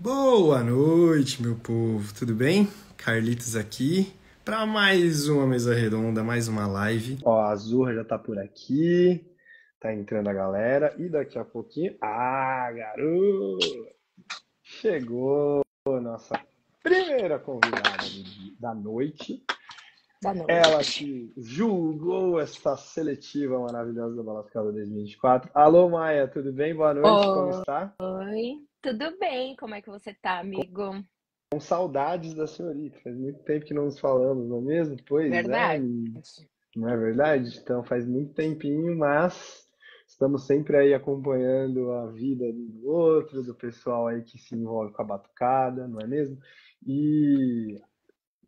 Boa noite, meu povo, tudo bem? Carlitos aqui para mais uma mesa redonda, mais uma live. Ó, a Azurra já tá por aqui, tá entrando a galera, e daqui a pouquinho. Ah, garoto! Chegou nossa primeira convidada da noite. Da Ela noite. que julgou essa seletiva maravilhosa da Balaclava 2024. Alô, Maia, tudo bem? Boa noite, como está? Oi, tudo bem? Como é que você tá, amigo? Com saudades da senhorita. Faz muito tempo que não nos falamos, não é mesmo? Pois é, Verdade. não é verdade? Então faz muito tempinho, mas estamos sempre aí acompanhando a vida do outro, do pessoal aí que se envolve com a batucada, não é mesmo? E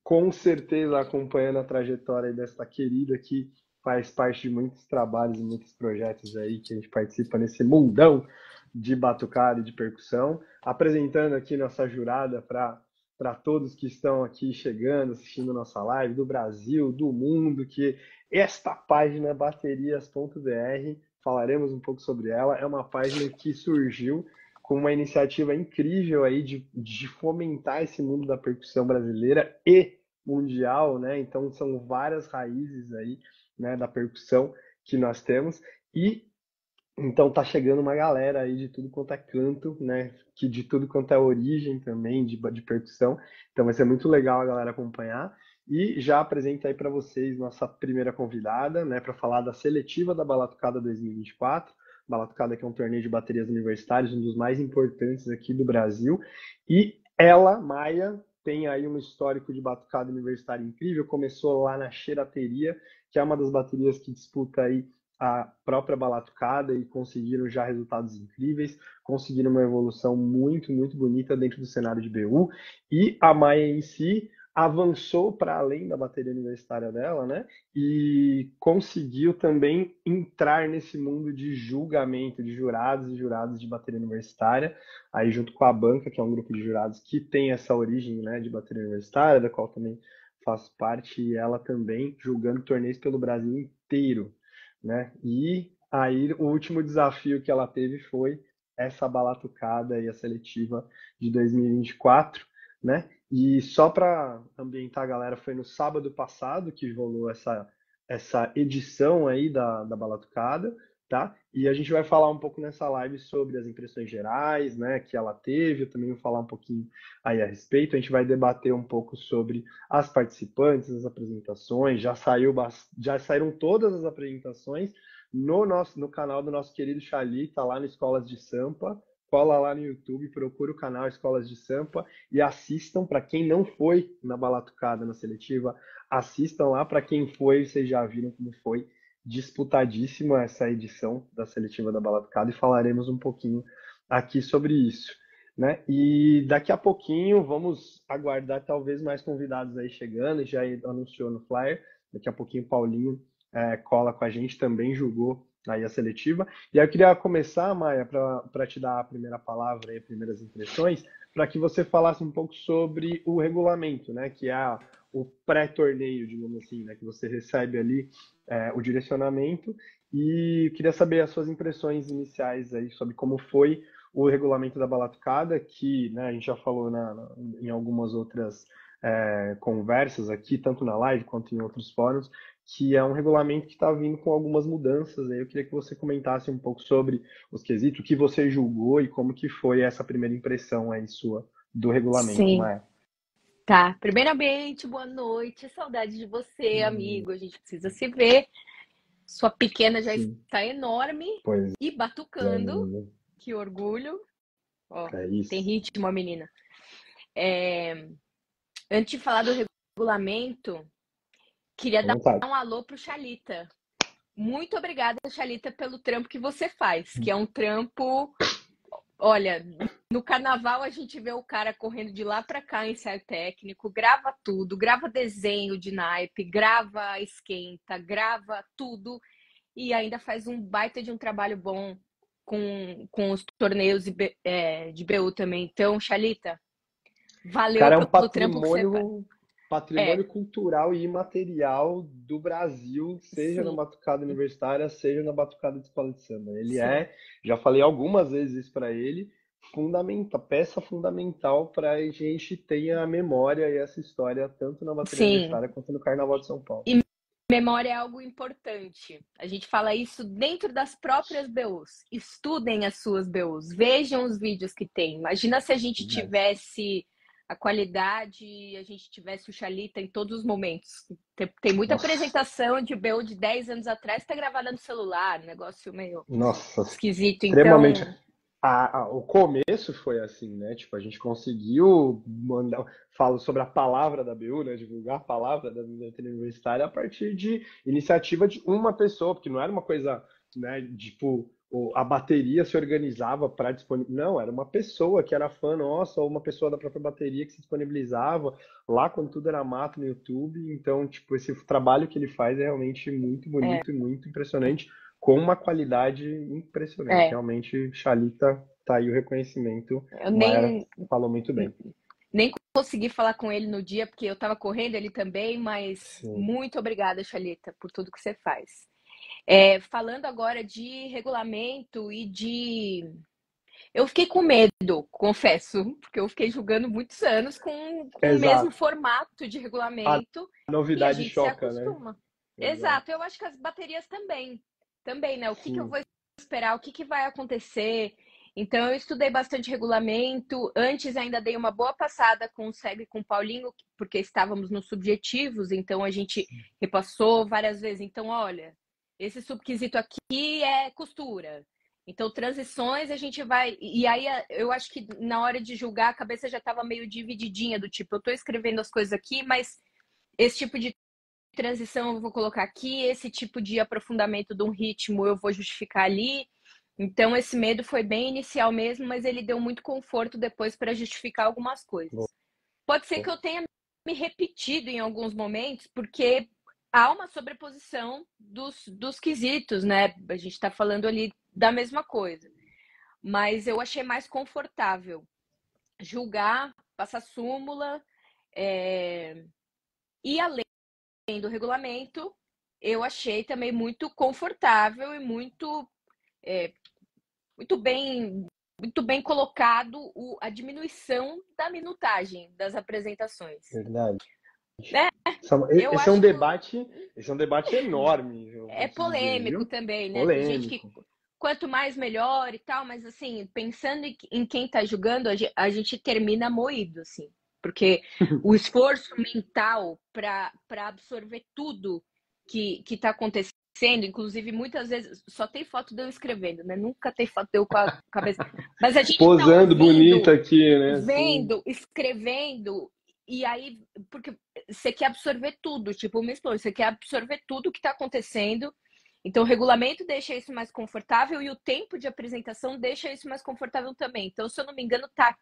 com certeza acompanhando a trajetória aí desta querida que faz parte de muitos trabalhos e muitos projetos aí que a gente participa nesse mundão de batucada e de percussão, apresentando aqui nossa jurada para todos que estão aqui chegando, assistindo nossa live do Brasil, do mundo, que esta página baterias.br, falaremos um pouco sobre ela, é uma página que surgiu com uma iniciativa incrível aí de fomentar esse mundo da percussão brasileira e mundial, né? Então são várias raízes aí, né, da percussão que nós temos e então tá chegando uma galera aí de tudo quanto é canto, né? Que de tudo quanto é origem também de percussão. Então vai ser muito legal a galera acompanhar. E já apresento aí para vocês nossa primeira convidada, né, para falar da seletiva da Balatucada 2024. Balatucada que é um torneio de baterias universitários, um dos mais importantes aqui do Brasil. E ela, Maia, tem aí um histórico de batucada universitária incrível. Começou lá na Xerateria, que é uma das baterias que disputa aí a própria Balatucada e conseguiram já resultados incríveis, conseguiram uma evolução muito, muito bonita dentro do cenário de BU. E a Maia em si avançou para além da bateria universitária dela, né? E conseguiu também entrar nesse mundo de julgamento de jurados e jurados de bateria universitária, aí junto com a Banca, que é um grupo de jurados que tem essa origem, né, de bateria universitária, da qual também faço parte, e ela também julgando torneios pelo Brasil inteiro, né? E aí o último desafio que ela teve foi essa balatucada e a seletiva de 2024, né? E só para ambientar a galera, foi no sábado passado que rolou essa edição aí da Balatucada, tá? E a gente vai falar um pouco nessa live sobre as impressões gerais, né, que ela teve, eu também vou falar um pouquinho aí a respeito, a gente vai debater um pouco sobre as participantes, as apresentações, já saíram todas as apresentações no canal do nosso querido Xali, tá lá no Escolas de Sampa. Cola lá no YouTube, procura o canal Escolas de Sampa e assistam. Para quem não foi na Balatucada, na seletiva, assistam lá. Para quem foi, vocês já viram como foi disputadíssima essa edição da seletiva da Balatucada e falaremos um pouquinho aqui sobre isso, né? E daqui a pouquinho vamos aguardar talvez mais convidados aí chegando, já anunciou no flyer, daqui a pouquinho o Paulinho cola com a gente, também julgou aí a seletiva. E aí eu queria começar, Maia, para te dar a primeira palavra e as primeiras impressões, para que você falasse um pouco sobre o regulamento, né, que é o pré-torneio, digamos assim, né, que você recebe ali o direcionamento, e eu queria saber as suas impressões iniciais aí sobre como foi o regulamento da Balatucada, que, né, a gente já falou em algumas outras conversas aqui, tanto na live quanto em outros fóruns, que é um regulamento que está vindo com algumas mudanças. Aí eu queria que você comentasse um pouco sobre os quesitos, o que você julgou e como que foi essa primeira impressão aí sua do regulamento, Sim, Maia. tá. Primeiramente, boa noite. Saudade de você, amigo. A gente precisa se ver. Sua pequena já Sim, está enorme pois e é, batucando. amigo. Que orgulho. Ó, É tem isso. ritmo, a menina. Antes de falar do regulamento, queria À dar vontade. um alô pro Xalita. Muito obrigada, Xalita, pelo trampo que você faz, que é um trampo. Olha, no carnaval a gente vê o cara correndo de lá para cá em ensaio técnico, grava tudo, grava desenho de naipe, grava esquenta, grava tudo e ainda faz um baita de um trabalho bom com os torneios de BU também. Então, Xalita, O valeu cara é um pelo trampo que você faz. patrimônio É, cultural e imaterial do Brasil, seja na sim, batucada universitária, seja na batucada de escola de samba. Ele sim. é, já falei algumas vezes isso para ele, peça fundamental para a gente ter a memória e essa história tanto na bateria Sim. aniversária quanto no Carnaval de São Paulo. E memória é algo importante. A gente fala isso dentro das próprias BUs. Estudem as suas BUs, vejam os vídeos que tem. Imagina se a gente Verdade. tivesse a qualidade, a gente tivesse o Xalita em todos os momentos. Tem muita Nossa, apresentação de BU de 10 anos atrás que tá gravada no celular, negócio meio nossa, esquisito. extremamente. Então, O começo foi assim, né? Tipo, a gente conseguiu mandar, falo sobre a palavra da BU, né? Divulgar a palavra da biblioteca universitária a partir de iniciativa de uma pessoa, porque não era uma coisa, né? Tipo, a bateria se organizava para disponibilizar. Não, era uma pessoa que era fã nossa, ou uma pessoa da própria bateria que se disponibilizava lá quando tudo era mato no YouTube. Então, tipo, esse trabalho que ele faz é realmente muito é, bonito e muito impressionante com uma qualidade impressionante. é, Realmente, Xalita, tá aí o reconhecimento. eu Mayra falou muito bem. nem consegui falar com ele no dia, porque eu estava correndo, ele também, mas Sim. muito obrigada, Xalita, por tudo que você faz. Falando agora de regulamento e de. Eu fiquei com medo, confesso, porque eu fiquei julgando muitos anos com o mesmo Exato. formato de A regulamento e a novidade gente se choca, né? acostuma. Exato. Exato, eu acho que as baterias também. Também, né? O que eu Sim. vou esperar, o que vai acontecer. Então, eu estudei bastante regulamento. Antes, ainda dei uma boa passada com o Seg e com o Paulinho, porque estávamos nos subjetivos, então a gente repassou várias vezes. Então, olha, esse subquisito aqui é costura. Então, transições a gente vai. E aí, eu acho que na hora de julgar, a cabeça já estava meio divididinha, do tipo, eu estou escrevendo as coisas aqui, mas esse tipo de transição eu vou colocar aqui, esse tipo de aprofundamento de um ritmo eu vou justificar ali. Então, esse medo foi bem inicial mesmo, mas ele deu muito conforto depois para justificar algumas coisas. Pode ser que eu tenha me repetido em alguns momentos, porque há uma sobreposição dos quesitos, né? A gente está falando ali da mesma coisa. Mas eu achei mais confortável julgar, passar súmula, e além do regulamento, eu achei também muito confortável e muito bem muito bem colocado a diminuição da minutagem das apresentações. Verdade. Né? Eu Esse é um acho que debate, esse é um debate enorme, eu vou é te dizer, polêmico viu? também, né? Tem gente que Polêmico. quanto mais melhor e tal, mas assim, pensando em quem tá julgando, a gente termina moído, assim. Porque o esforço mental para absorver tudo que tá acontecendo, inclusive muitas vezes só tem foto de eu escrevendo, né? Nunca tem foto de eu com a cabeça. Mas a gente tá Posando bonito ouvindo, aqui, né? Assim, vendo, escrevendo, e aí, porque você quer absorver tudo, tipo, me explode, você quer absorver tudo que tá acontecendo. Então, o regulamento deixa isso mais confortável e o tempo de apresentação deixa isso mais confortável também. Então, se eu não me engano, tá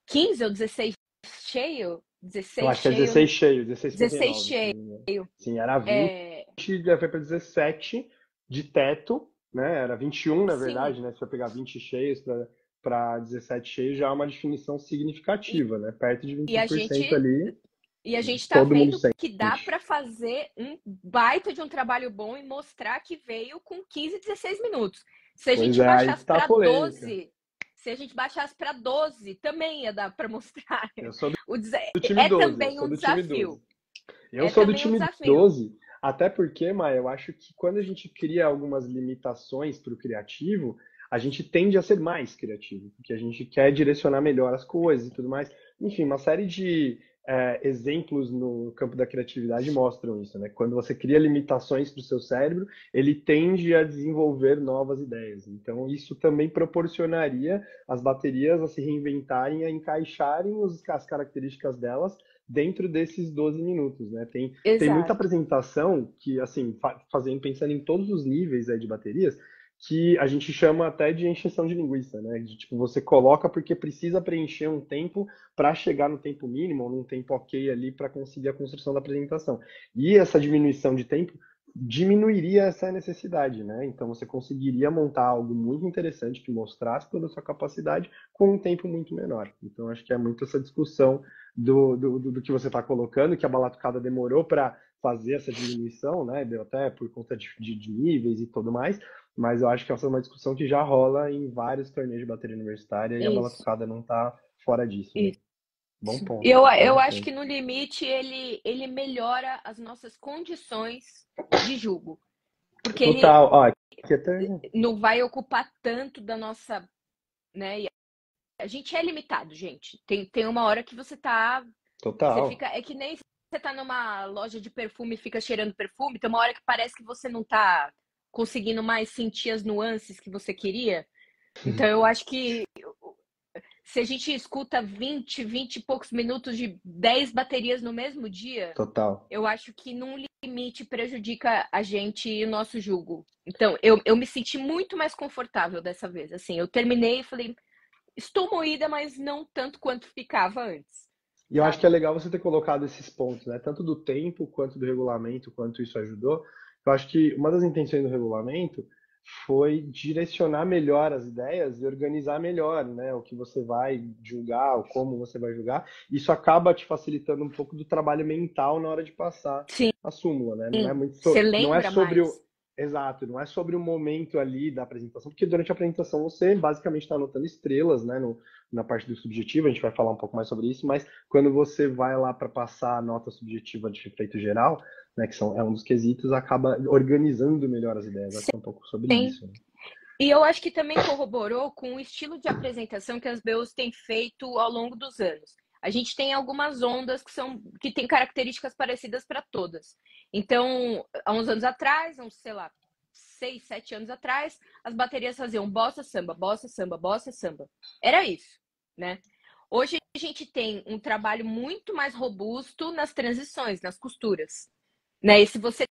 15 ou 16 cheio? eu 16 acho que é cheio, 16 cheio, 16 16,9, se cheio. não me engano. Sim, era 20, já foi para 17 de teto, né? Era 21, na Sim, verdade, né? Se eu pegar 20 cheios para 17 cheios, já é uma definição e, significativa, né? Perto de e a 20% gente ali, e a gente tá todo mundo vendo sente. que dá para fazer um baita de um trabalho bom e mostrar que veio com 15, 16 minutos. Se a Pois gente é, aí que baixasse tá a para polêmica. 12, se a gente baixasse para 12, também ia dar para mostrar. Eu sou O, do time é 12, eu também sou um do time desafio. 12. Eu É sou do também um time desafio. 12, até porque, Maia, eu acho que quando a gente cria algumas limitações para o criativo, a gente tende a ser mais criativo, porque a gente quer direcionar melhor as coisas e tudo mais. Enfim, uma série de exemplos no campo da criatividade mostram isso, né? Quando você cria limitações para o seu cérebro, ele tende a desenvolver novas ideias. Então, isso também proporcionaria as baterias a se reinventarem, a encaixarem as características delas dentro desses 12 minutos, né? Tem muita Exato. apresentação que, assim, pensando em todos os níveis aí de baterias, que a gente chama até de encheção de linguiça, né? De, tipo, você coloca porque precisa preencher um tempo para chegar no tempo mínimo ou num tempo ok ali para conseguir a construção da apresentação. E essa diminuição de tempo diminuiria essa necessidade, né? Então você conseguiria montar algo muito interessante que mostrasse toda a sua capacidade com um tempo muito menor. Então acho que é muito essa discussão do que você está colocando, que a Batucada demorou para fazer essa diminuição, né? Deu até por conta de níveis e tudo mais, mas eu acho que essa é uma discussão que já rola em vários torneios de bateria universitária e a Isso, batucada não tá fora disso, né? isso. Bom ponto, Eu bom acho que ponto. no limite ele melhora as nossas condições de jogo, porque ele Total, ó, aqui até... não vai ocupar tanto da nossa, né? E a gente é limitado, gente. Tem uma hora que você Total. fica, é que nem você tá numa loja de perfume e fica cheirando perfume, tem uma hora que parece que você não tá conseguindo mais sentir as nuances que você queria. Então eu acho que se a gente escuta 20 e poucos minutos de 10 baterias no mesmo dia, Total. eu acho que num limite prejudica a gente e o nosso jogo. Então, eu me senti muito mais confortável dessa vez. Assim, eu terminei e falei, estou moída, mas não tanto quanto ficava antes, E eu acho que é sabe? legal você ter colocado esses pontos, né? Tanto do tempo, quanto do regulamento, quanto isso ajudou. Eu acho que uma das intenções do regulamento foi direcionar melhor as ideias e organizar melhor, né? O que você vai julgar, o como você vai julgar. Isso acaba te facilitando um pouco do trabalho mental na hora de passar Sim, a súmula, né? você Não é lembra sobre o mais. exato, não é sobre o momento ali da apresentação, porque durante a apresentação você basicamente está anotando estrelas, né? Na parte do subjetivo, a gente vai falar um pouco mais sobre isso, mas quando você vai lá para passar a nota subjetiva de efeito geral, né, que é um dos quesitos, acaba organizando melhor as ideias. Acho que é um pouco sobre Sim. isso, né? E eu acho que também corroborou com o estilo de apresentação que as BUs têm feito ao longo dos anos. A gente tem algumas ondas que têm características parecidas para todas. Então, há uns anos atrás, uns, sei lá, 6, 7 anos atrás, as baterias faziam bossa, samba, bossa, samba, bossa, samba. Era isso, né? Hoje a gente tem um trabalho muito mais robusto nas transições, nas costuras, né? E se você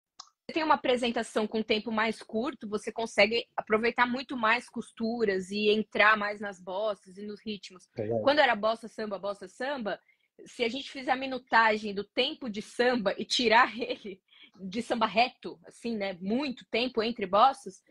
tem uma apresentação com tempo mais curto, você consegue aproveitar muito mais costuras e entrar mais nas bossas e nos ritmos. Legal. Quando era bossa, samba, se a gente fizer a minutagem do tempo de samba e tirar ele de samba reto, assim, né, muito tempo entre bossas,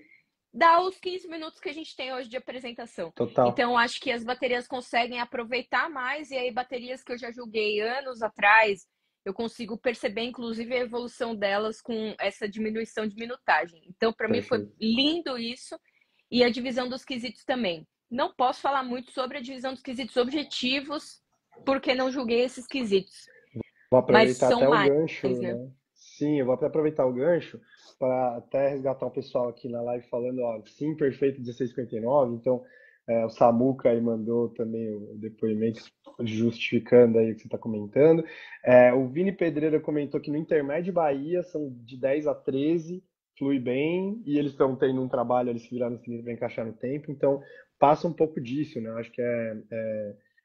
dá os 15 minutos que a gente tem hoje de apresentação. Total. Então, acho que as baterias conseguem aproveitar mais, e aí baterias que eu já julguei anos atrás, eu consigo perceber, inclusive, a evolução delas com essa diminuição de minutagem. Então, para mim, foi Perfeito. lindo isso, e a divisão dos quesitos também. Não posso falar muito sobre a divisão dos quesitos objetivos, porque não julguei esses quesitos, Vou mas aproveitar são até o mais, gancho, né? né? Sim, eu vou até aproveitar o gancho para até resgatar o pessoal aqui na live falando, ó, sim, perfeito 16,59. Então, o Samuca aí mandou também o depoimento justificando aí o que você está comentando. O Vini Pedreira comentou que no Intermédio Bahia são de 10 a 13, flui bem, e eles estão tendo um trabalho, eles se viraram para encaixar no tempo, então passa um pouco disso, né? Eu acho que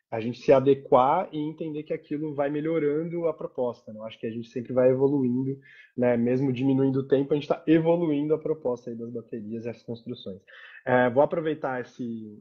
a gente se adequar e entender que aquilo vai melhorando a proposta, né? Eu acho que a gente sempre vai evoluindo, né? Mesmo diminuindo o tempo, a gente está evoluindo a proposta aí das baterias e as construções. Vou aproveitar esse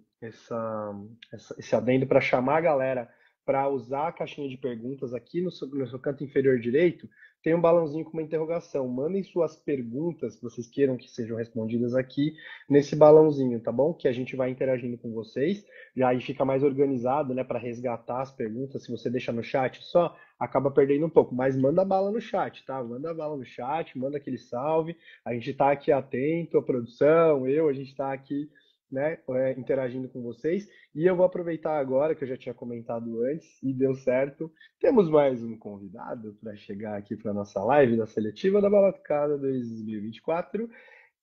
adendo para chamar a galera para usar a caixinha de perguntas aqui no seu canto inferior direito. Tem um balãozinho com uma interrogação. Mandem suas perguntas que vocês queiram que sejam respondidas aqui nesse balãozinho, tá bom? Que a gente vai interagindo com vocês. E aí fica mais organizado, né, para resgatar as perguntas. Se você deixa no chat só, acaba perdendo um pouco. Mas manda bala no chat, tá? Manda bala no chat, manda aquele salve. A gente está aqui atento, a produção, a gente está aqui, né, interagindo com vocês. E eu vou aproveitar agora, que eu já tinha comentado antes, e deu certo. Temos mais um convidado para chegar aqui para nossa live da seletiva da Batucada 2024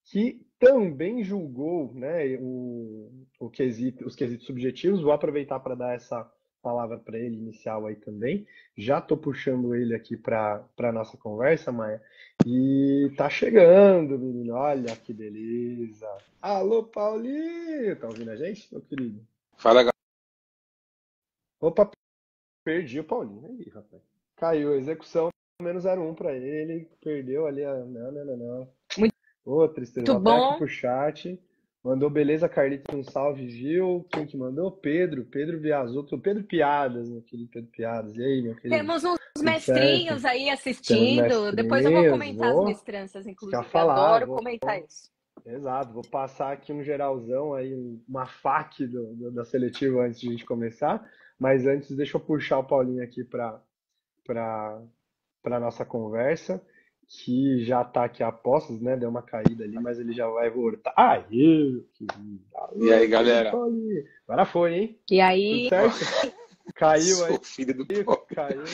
que também julgou, né, os quesitos subjetivos. Vou aproveitar para dar essa palavra para ele inicial aí também. Já estou puxando ele aqui para a nossa conversa, Maia. E tá chegando, menino. Olha que beleza. Alô, Paulinho! Tá ouvindo a gente, meu querido? Fala, galera. Opa, perdi o Paulinho aí, rapaz. Caiu a execução, menos 0,1 para ele. Perdeu ali a. Não, não, não, não. Ô, tristeza, Muito vou até aqui bom. pro chat. Mandou beleza, Carlitos, um salve, viu? Quem que mandou? Pedro Biasotto, Pedro Piadas, meu querido Pedro Piadas. E aí, meu querido? Temos uns Tudo certo? mestrinhos aí Temos assistindo. Depois eu vou mestrinhos, comentar as vou mestranças, já inclusive. falar, Adoro vou, comentar isso. exato, vou passar aqui um geralzão aí, uma FAQ da seletiva antes de a gente começar, mas antes deixa eu puxar o Paulinho aqui para para nossa conversa, que já tá aqui a postos, né? Deu uma caída ali, mas ele já vai voltar. Aê, querido. E aí, Alô, galera? Paulinho. Agora foi, hein? E Tudo aí, certo? Caiu aí, Sou filho do Paulo. caiu.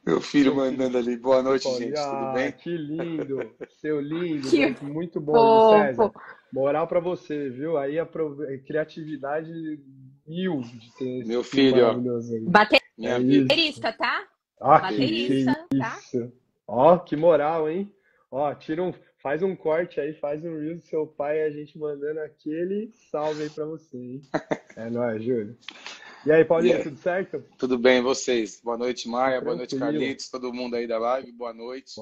Meu filho Seu mandando ali. Boa noite, Paulinho. gente. Tudo Ah, bem? que lindo. Seu lindo, que muito bom, Júlio César. fofo! Moral pra você, viu? Aí criatividade mil de ter esse Meu filho filho, ó. maravilhoso aí. Minha É vida. isso. Baterista, tá? Ah, Beleza. Baterista, tá? isso. Ó, que moral, hein? Ó, faz um corte aí, faz um reel do seu pai e a gente mandando aquele salve aí pra você, hein? É nóis, Júlio. E aí, E Paulinho, aí? tudo certo? Tudo bem, vocês? Boa noite, Maia. Boa noite, Tranquilo. Carlitos. Todo mundo aí da live. Boa noite.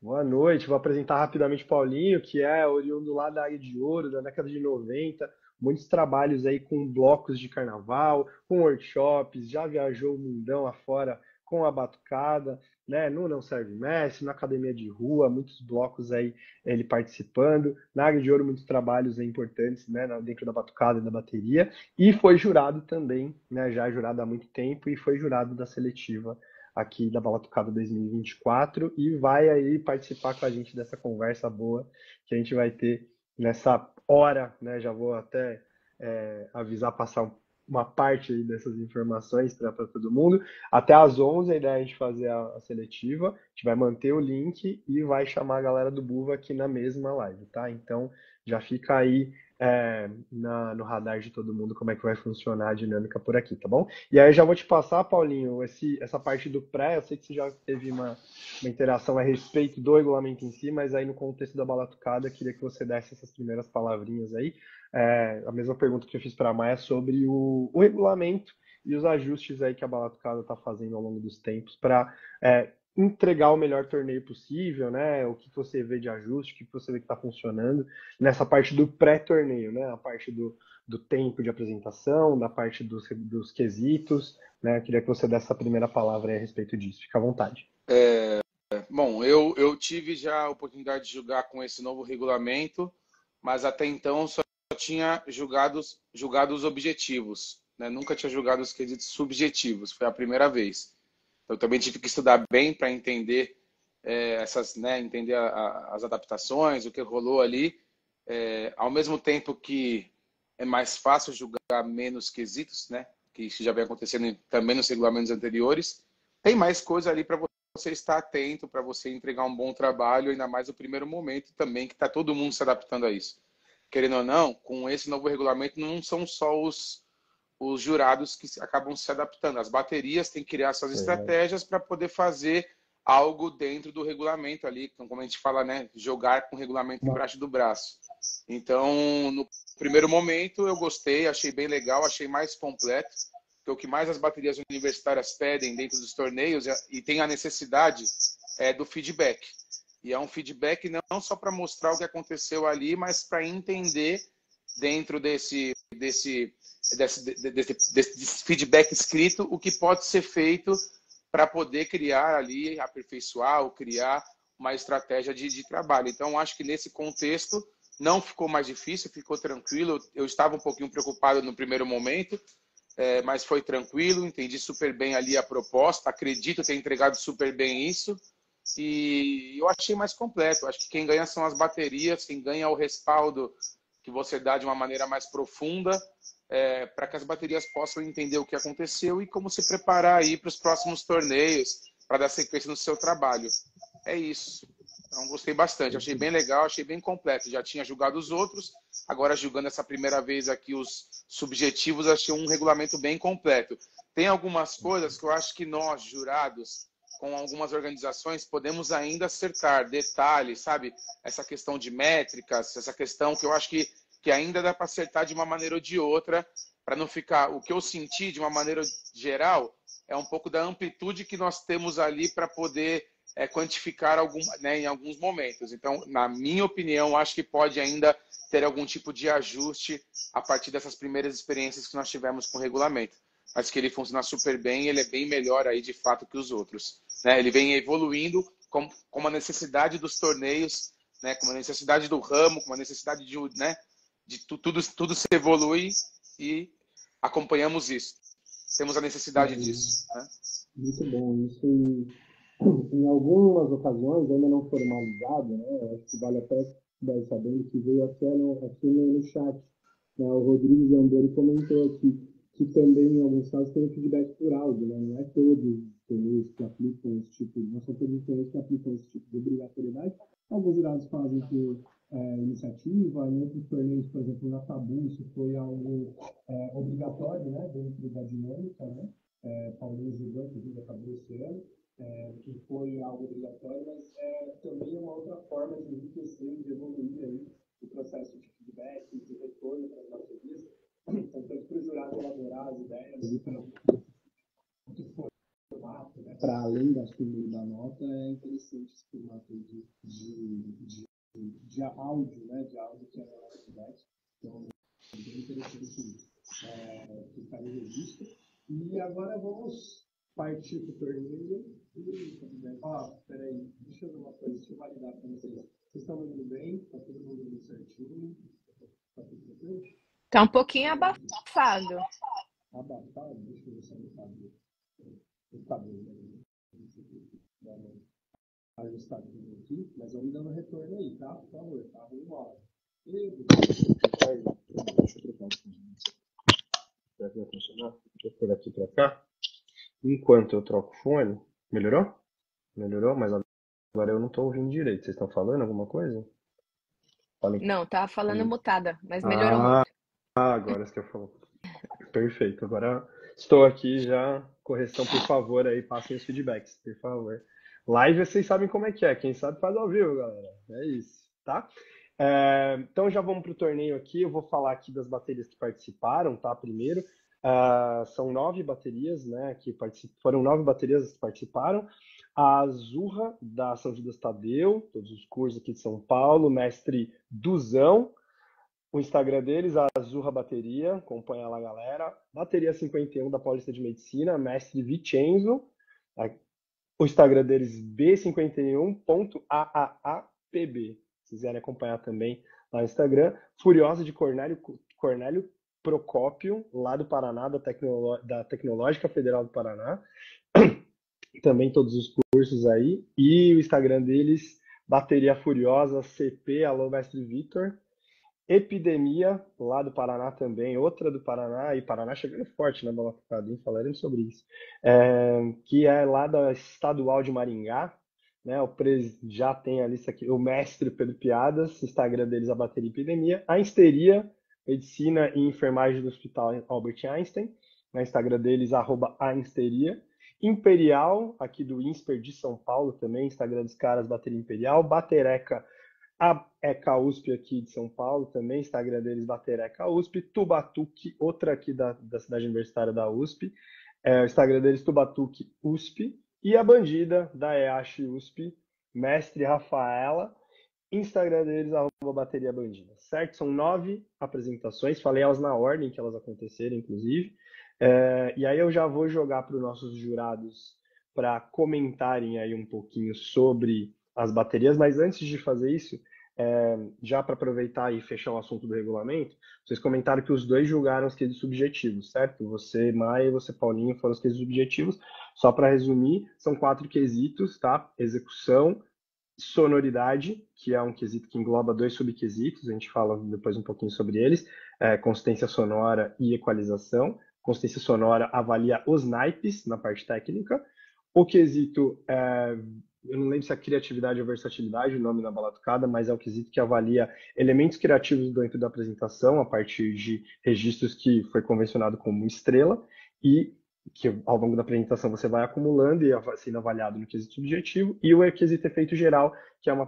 Boa noite, vou apresentar rapidamente o Paulinho, que é oriundo lá da Área de Ouro, da década de 90, muitos trabalhos aí com blocos de carnaval, com workshops, já viajou o mundão afora com a batucada, né, no Não Serve Mestre, na academia de rua, muitos blocos aí ele participando, na Área de Ouro muitos trabalhos aí importantes, né, dentro da batucada e da bateria, e foi jurado também, né, já é jurado há muito tempo, e foi jurado da seletiva aqui da Batucada 2024 e vai aí participar com a gente dessa conversa boa que a gente vai ter nessa hora, né? Já vou até avisar, passar uma parte aí dessas informações para todo mundo. Até às 11 a ideia é a gente fazer a seletiva, a gente vai manter o link e vai chamar a galera do Buva aqui na mesma live, tá? Então já fica aí no radar de todo mundo como é que vai funcionar a dinâmica por aqui, tá bom? E aí já vou te passar, Paulinho, essa parte do pré, eu sei que você já teve uma interação a respeito do regulamento em si, mas aí no contexto da Balatucada, queria que você desse essas primeiras palavrinhas aí. A mesma pergunta que eu fiz para a Maia sobre o regulamento e os ajustes aí que a Balatucada está fazendo ao longo dos tempos para entregar o melhor torneio possível, né? O que você vê de ajuste, o que você vê que está funcionando nessa parte do pré-torneio, né? A parte do tempo de apresentação, da parte dos quesitos, né? Eu queria que você desse essa primeira palavra aí a respeito disso. Fica à vontade. Bom, eu tive já a oportunidade de jogar com esse novo regulamento, mas até então só tinha julgado os objetivos, né? Nunca tinha julgado os quesitos subjetivos, foi a primeira vez. Eu também tive que estudar bem para entender entender as adaptações, o que rolou ali. Ao mesmo tempo que é mais fácil julgar menos quesitos, né? Que isso já vem acontecendo também nos regulamentos anteriores. Tem mais coisa ali para você estar atento, para você entregar um bom trabalho, ainda mais no primeiro momento também, que está todo mundo se adaptando a isso. Querendo ou não, com esse novo regulamento, não são só os jurados que acabam se adaptando. As baterias têm que criar suas estratégias para poder fazer algo dentro do regulamento ali, como a gente fala, né? Jogar com o regulamento embaixo do braço. Então, no primeiro momento, eu gostei, achei bem legal, achei mais completo, porque o que mais as baterias universitárias pedem dentro dos torneios e tem a necessidade do feedback. E é um feedback não só para mostrar o que aconteceu ali, mas para entender dentro desse feedback escrito o que pode ser feito para poder criar ali, aperfeiçoar ou criar uma estratégia de trabalho. Então, acho que nesse contexto não ficou mais difícil, ficou tranquilo. Eu estava um pouquinho preocupado no primeiro momento, mas foi tranquilo, entendi super bem ali a proposta, acredito ter entregado super bem isso. E eu achei mais completo. Acho que quem ganha são as baterias, quem ganha é o respaldo que você dá de uma maneira mais profunda, para que as baterias possam entender o que aconteceu e como se preparar aí para os próximos torneios, para dar sequência no seu trabalho. É isso. Então, gostei bastante. Achei bem legal, achei bem completo. Já tinha julgado os outros, agora julgando essa primeira vez aqui os subjetivos, achei um regulamento bem completo. Tem algumas coisas que eu acho que nós, jurados, com algumas organizações, podemos ainda acertar detalhes, sabe? Essa questão de métricas, essa questão que eu acho que ainda dá para acertar de uma maneira ou de outra, para não ficar... O que eu senti, de uma maneira geral, é um pouco da amplitude que nós temos ali para poder quantificar em alguns momentos. Então, na minha opinião, acho que pode ainda ter algum tipo de ajuste a partir dessas primeiras experiências que nós tivemos com o regulamento. Mas que ele funciona super bem, ele é bem melhor aí, de fato, que os outros. Né? Ele vem evoluindo com a necessidade dos torneios, né? Com a necessidade do ramo, com a necessidade de tudo se evolui e acompanhamos isso. Temos a necessidade disso. Né? Muito bom. Isso Em algumas ocasiões, ainda não formalizado, né? Acho que vale até dar sabendo que veio aqui no chat, né? O Rodrigo Zamboni comentou aqui que também, em alguns casos, tem feedback por áudio, né? Não é todos os torneios que aplicam esse tipo, não são todos os torneios que aplicam esse tipo de obrigatoriedade. Alguns jurados fazem por iniciativa, em outros torneios, por exemplo, na Tabu, isso foi algo obrigatório, né? Dentro da dinâmica, né? Paulinho jogou, inclusive, acabou esse ano. Que foi algo obrigatório, mas também é uma outra forma de enriquecer e de evoluir aí o processo de feedback, de retorno para as baterias, tanto para o jurado elaborar as ideias e para o que for formato, né? Para além da nota, é interessante esse formato de áudio, né? De áudio que é o feedback. Então, é bem interessante ficar em registro. E agora vamos partir para o torneio. Peraí, deixa eu ver uma coisa, deixa eu validar para vocês. Vocês estão indo bem? Está todo mundo indo certinho? Está tudo tranquilo? Tá um pouquinho abafado. Abafado? Deixa eu ver se eu não o cabelo. Ajustar tudo aqui, mas vamos dando retorno aí, tá? Por favor, tá? Vamos embora. Deixa eu trocar o fone. Será que vai funcionar? Deixa eu por aqui para cá. Enquanto eu troco o fone, melhorou? Melhorou, mas agora eu não estou ouvindo direito. Vocês estão falando alguma coisa? Falem. Não, tava falando mutada, mas melhorou muito. Agora você quer falar. Perfeito. Agora estou aqui já. Correção, por favor, aí, passem os feedbacks, por favor. Live vocês sabem como é que é. Quem sabe faz ao vivo, galera. É isso, tá? Então já vamos para o torneio aqui. Eu vou falar aqui das baterias que participaram, tá? Primeiro. São 9 baterias, né? Foram 9 baterias que participaram. A Azurra, da São Judas Tadeu, todos os cursos aqui de São Paulo, mestre Duzão. O Instagram deles, a Azurra Bateria, acompanha lá, galera. Bateria 51 da Paulista de Medicina, mestre Vicenzo. O Instagram deles, b51.aapb. Se quiserem acompanhar também lá no Instagram. Furiosa de Cornélio Procópio, lá do Paraná, da Tecnológica Federal do Paraná. Também todos os cursos aí. E o Instagram deles, Bateria Furiosa, CP, alô, mestre Vitor. Epidemia, lá do Paraná também, outra do Paraná, e Paraná chegando forte na bola tocada, falaremos sobre isso. Que é lá da Estadual de Maringá, né? Já tem ali isso aqui, o mestre Pedro Piadas, Instagram deles, a Bateria Epidemia. A Ensteria, Medicina e Enfermagem do Hospital Albert Einstein, no Instagram deles, @aensteria. Imperial, aqui do INSPER de São Paulo também, Instagram dos caras, Bateria Imperial. Batereca, a ECA USP aqui de São Paulo também, Instagram deles, Batereca USP. Tubatuque, outra aqui da cidade universitária da USP, o Instagram deles, Tubatuque USP. E a Bandida, da EASH USP, mestre Rafaela, Instagram deles, @bateria bandida, certo? São 9 apresentações, falei elas na ordem que elas aconteceram, inclusive. E aí eu já vou jogar para os nossos jurados para comentarem aí um pouquinho sobre as baterias, mas antes de fazer isso, já para aproveitar e fechar o assunto do regulamento, vocês comentaram que os dois julgaram os quesitos subjetivos, certo? Você, Maia, e você, Paulinho, foram os quesitos subjetivos. Só para resumir, são 4 quesitos, tá? Execução, sonoridade, que é um quesito que engloba 2 subquesitos, a gente fala depois um pouquinho sobre eles, consistência sonora e equalização. Consistência sonora avalia os naipes na parte técnica. O quesito, eu não lembro se é criatividade ou versatilidade, o nome na batucada, mas é o quesito que avalia elementos criativos dentro da apresentação, a partir de registros que foi convencionado como estrela, e que ao longo da apresentação você vai acumulando e sendo avaliado no quesito subjetivo, e o quesito efeito geral, que é uma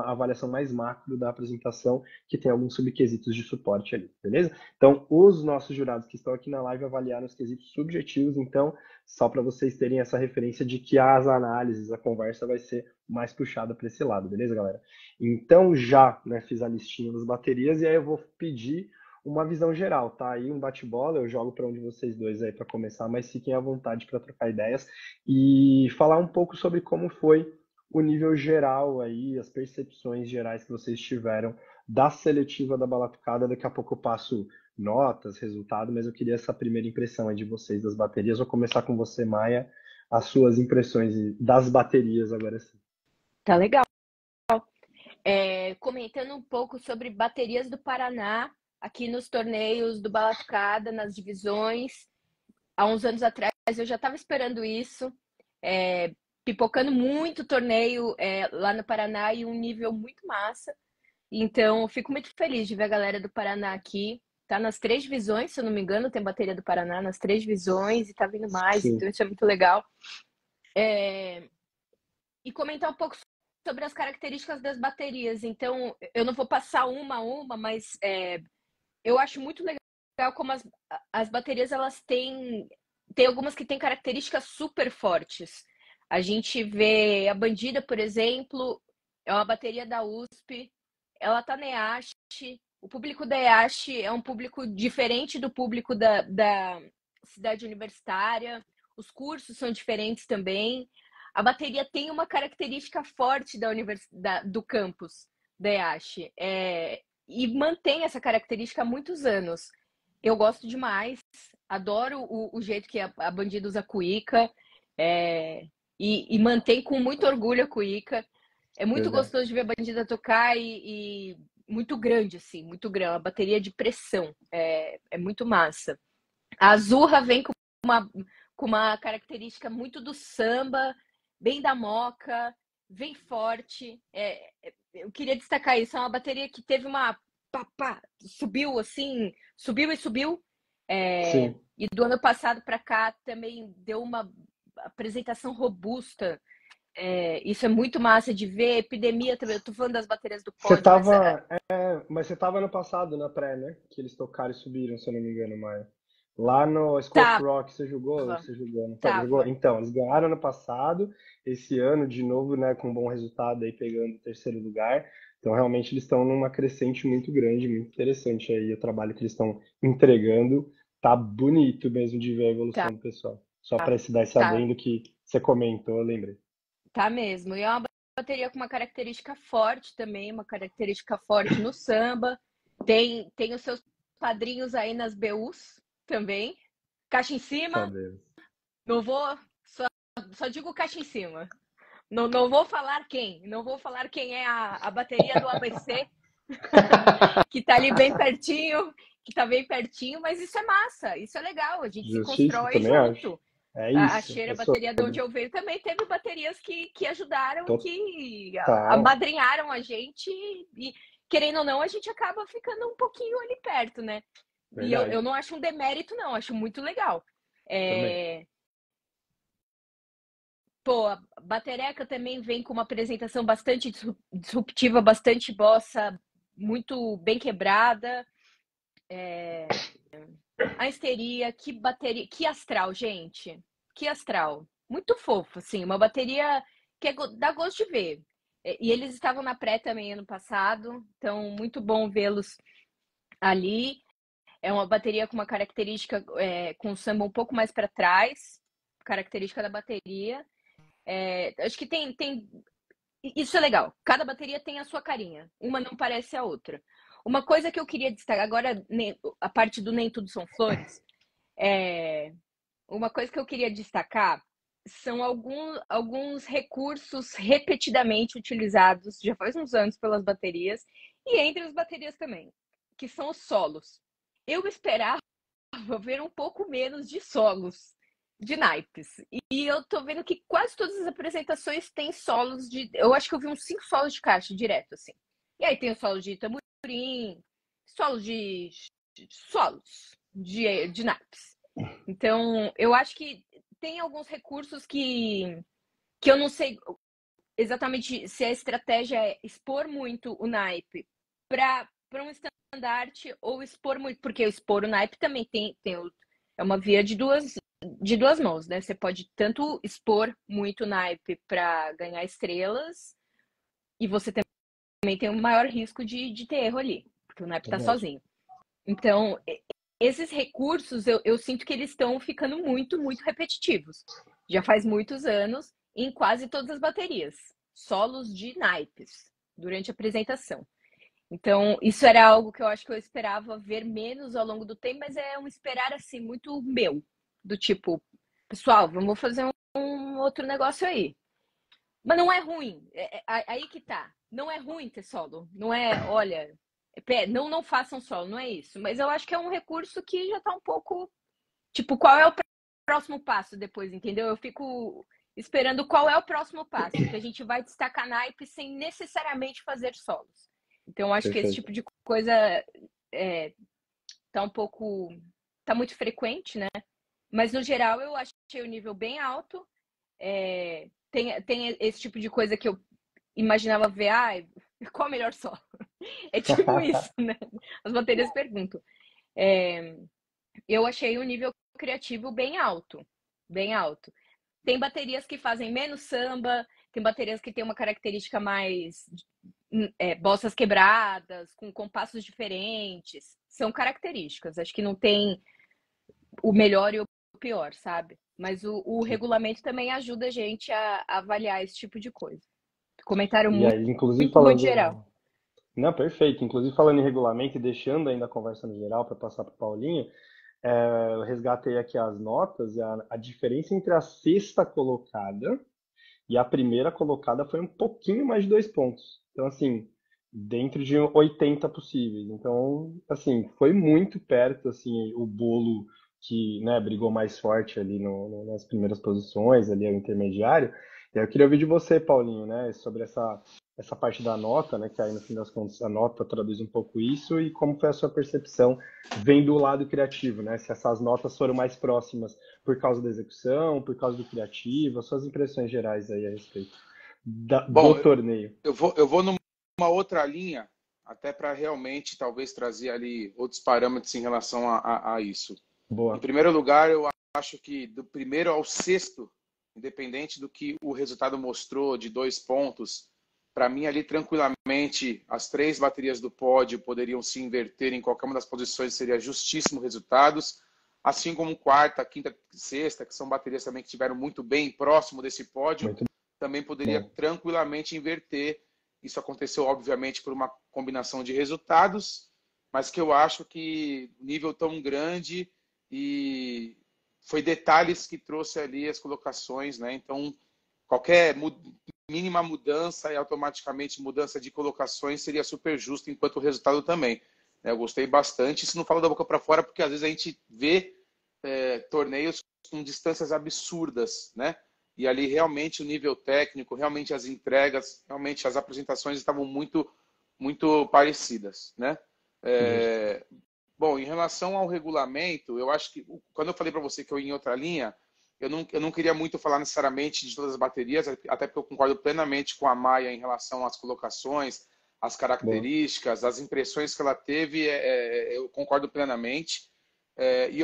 avaliação mais macro da apresentação, que tem alguns subquesitos de suporte ali, beleza? Então, os nossos jurados que estão aqui na live avaliaram os quesitos subjetivos, então, só para vocês terem essa referência de que as análises, a conversa vai ser mais puxada para esse lado, beleza, galera? Então, já fiz a listinha das baterias, e aí eu vou pedir uma visão geral, tá? Aí um bate-bola, eu jogo para um de vocês dois aí para começar, mas fiquem à vontade para trocar ideias e falar um pouco sobre como foi o nível geral aí, as percepções gerais que vocês tiveram da seletiva da batucada. Daqui a pouco eu passo notas, resultado, mas eu queria essa primeira impressão aí de vocês das baterias. Vou começar com você, Maia, as suas impressões das baterias agora sim. Tá legal. Comentando um pouco sobre baterias do Paraná, aqui nos torneios do Batucada, nas divisões. Há uns anos atrás eu já estava esperando isso, pipocando muito torneio lá no Paraná e um nível muito massa. Então, eu fico muito feliz de ver a galera do Paraná aqui. Tá nas 3 divisões, se eu não me engano, tem bateria do Paraná nas 3 divisões e tá vindo mais, Sim. então isso é muito legal. E comentar um pouco sobre as características das baterias. Então, eu não vou passar uma a uma, mas eu acho muito legal como as baterias, elas têm algumas que têm características super fortes. A gente vê a Bandida, por exemplo, é uma bateria da USP, ela tá na EASH, o público da EASH é um público diferente do público da cidade universitária, os cursos são diferentes também. A bateria tem uma característica forte do campus da EASH, e mantém essa característica há muitos anos. Eu gosto demais, adoro o jeito que a Bandida usa a cuíca, e mantém com muito orgulho a cuíca. É muito Verdade. gostoso de ver a Bandida tocar e muito grande, assim, muito grande. Uma bateria de pressão, é muito massa. A Azurra vem com uma característica muito do samba, bem da moca, vem forte. Eu queria destacar isso, é uma bateria que teve uma subiu assim, subiu e subiu. Sim. E do ano passado para cá também deu uma apresentação robusta. Isso é muito massa de ver. Epidemia também, eu tô falando das baterias do Você pódio, tava, mas você tava ano passado na pré, né? Que eles tocaram e subiram, se eu não me engano, Maia. Lá no Squash Rock, você jogou? Você jogou, não foi? Jogou? Tava. Então, eles ganharam ano passado, esse ano de novo, né, com um bom resultado aí, pegando o 3º lugar. Então, realmente, eles estão numa crescente muito grande, muito interessante aí o trabalho que eles estão entregando. Tá bonito mesmo de ver a evolução do pessoal. Só para se dar esse Tá. adendo que você comentou, eu lembrei. Tá mesmo. E é uma bateria com uma característica forte também, uma característica forte no samba. Tem os seus padrinhos aí nas BUs também. Caixa em cima. Sabemos. Não vou. Só digo caixa em cima. Não vou falar quem. Não vou falar quem é a bateria do ABC, que tá ali bem pertinho, que tá bem pertinho, mas isso é massa, isso é legal. A gente se constrói também junto. acho. É A isso. Cheira, é a bateria de onde eu venho, também teve baterias que ajudaram, Total. que amadrinharam a gente e, querendo ou não, a gente acaba ficando um pouquinho ali perto, né? Verdade. E eu não acho um demérito, não, acho muito legal. Também. Pô, a Batereca também vem com uma apresentação bastante disruptiva, bastante bossa, muito bem quebrada. A Histeria, que bateria, que astral, gente. Que astral. Muito fofo, assim, uma bateria que dá gosto de ver. E eles estavam na pré também ano passado, então muito bom vê-los ali. É uma bateria com uma característica, com o samba um pouco mais para trás, característica da bateria. Acho que tem. Isso é legal. Cada bateria tem a sua carinha. Uma não parece a outra. Uma coisa que eu queria destacar, agora a parte do Nem Tudo São Flores, uma coisa que eu queria destacar são alguns recursos repetidamente utilizados, já faz uns anos, pelas baterias, e entre as baterias também, que são os solos. Eu esperava ver um pouco menos de solos de naipes. E eu tô vendo que quase todas as apresentações têm solos de... Eu acho que eu vi uns 5 solos de caixa direto, assim. E aí tem o solo de tamborim, solos de naipes. Então, eu acho que tem alguns recursos que eu não sei exatamente se a estratégia é expor muito o naipe para um estandarte ou expor muito, porque expor o naipe também é uma via de duas mãos, né? Você pode tanto expor muito o naipe para ganhar estrelas e você também tem um maior risco de ter erro ali, porque o naipe está sozinho. Então, esses recursos, eu sinto que eles estão ficando muito, muito repetitivos. Já faz muitos anos, em quase todas as baterias. Solos de naipes, durante a apresentação. Então, isso era algo que eu acho que eu esperava ver menos ao longo do tempo, mas é um esperar, assim, muito meu. Do tipo, pessoal, vamos fazer outro negócio aí. Mas não é ruim. Aí que tá. Não é ruim ter solo. Não é, olha, não façam solo, não é isso. Mas eu acho que é um recurso que já tá um pouco. Tipo, qual é o próximo passo depois, entendeu? Eu fico esperando qual é o próximo passo, que a gente vai destacar naipe sem necessariamente fazer solos. Então, eu acho que esse tipo de coisa tá um pouco. Tá muito frequente, né? Mas no geral eu achei o nível bem alto. Tem esse tipo de coisa que eu imaginava ver, qual o melhor solo? É tipo isso, né? As baterias perguntam. Eu achei o nível criativo bem alto, bem alto. Tem baterias que fazem menos samba, tem baterias que têm uma característica mais bossas quebradas, com compassos diferentes. São características. Acho que não tem o melhor e o pior, sabe? Mas o regulamento também ajuda a gente a avaliar esse tipo de coisa. Comentário E muito, aí, inclusive muito, falando. muito geral. Não, perfeito. Inclusive falando em regulamento e deixando ainda a conversa no geral para passar para o Paulinho, eu resgatei aqui as notas e a diferença entre a sexta colocada e a primeira colocada foi um pouquinho mais de 2 pontos. Então, assim, dentro de 80 possíveis. Então, assim, foi muito perto, assim, o bolo que, né, brigou mais forte ali nas primeiras posições, ali o intermediário. E aí eu queria ouvir de você, Paulinho, né, sobre essa parte da nota, né, que aí no fim das contas a nota traduz um pouco isso e como foi a sua percepção vendo o lado criativo, né, se essas notas foram mais próximas por causa da execução, por causa do criativo, as suas impressões gerais aí a respeito Bom, do torneio. eu vou numa outra linha, até para realmente talvez trazer ali outros parâmetros em relação a isso. Em Boa. primeiro lugar, eu acho que do primeiro ao sexto, independente do que o resultado mostrou de 2 pontos, para mim ali tranquilamente as 3 baterias do pódio poderiam se inverter em qualquer uma das posições, seria justíssimo resultados. Assim como quarta, quinta, sexta, que são baterias também que estiveram muito bem próximo desse pódio, Muito também poderia bom. tranquilamente inverter. Isso aconteceu, obviamente, por uma combinação de resultados, mas que eu acho que nível tão grande e foi detalhes que trouxe ali as colocações, né? Então, qualquer mínima mudança e automaticamente mudança de colocações seria super justo, enquanto o resultado também. Eu gostei bastante. Isso não fala da boca para fora, porque às vezes a gente vê torneios com distâncias absurdas, né? E ali realmente o nível técnico, realmente as entregas, realmente as apresentações estavam muito, muito parecidas, né? Bom, em relação ao regulamento, eu acho que quando eu falei para você que eu ia em outra linha, eu não queria muito falar necessariamente de todas as baterias, até porque eu concordo plenamente com a Maia em relação às colocações, às Boa. características, às impressões que ela teve, eu concordo plenamente. E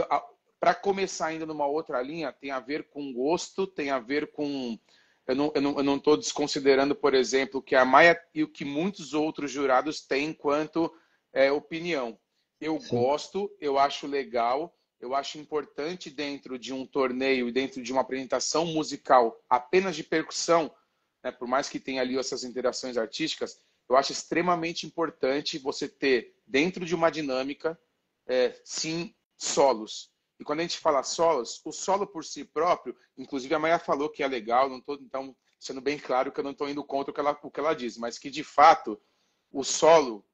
para começar ainda numa outra linha, tem a ver com gosto, tem a ver com... Eu não estou desconsiderando, por exemplo, que a Maia e o que muitos outros jurados têm enquanto opinião. Eu Sim. gosto, eu acho legal, eu acho importante dentro de um torneio e dentro de uma apresentação musical apenas de percussão, né, por mais que tenha ali essas interações artísticas, eu acho extremamente importante você ter dentro de uma dinâmica, sim, solos. E quando a gente fala solos, o solo por si próprio, inclusive a Maia falou que é legal, não tô, então, sendo bem claro que eu não estou indo contra o que ela diz, mas que de fato o solo,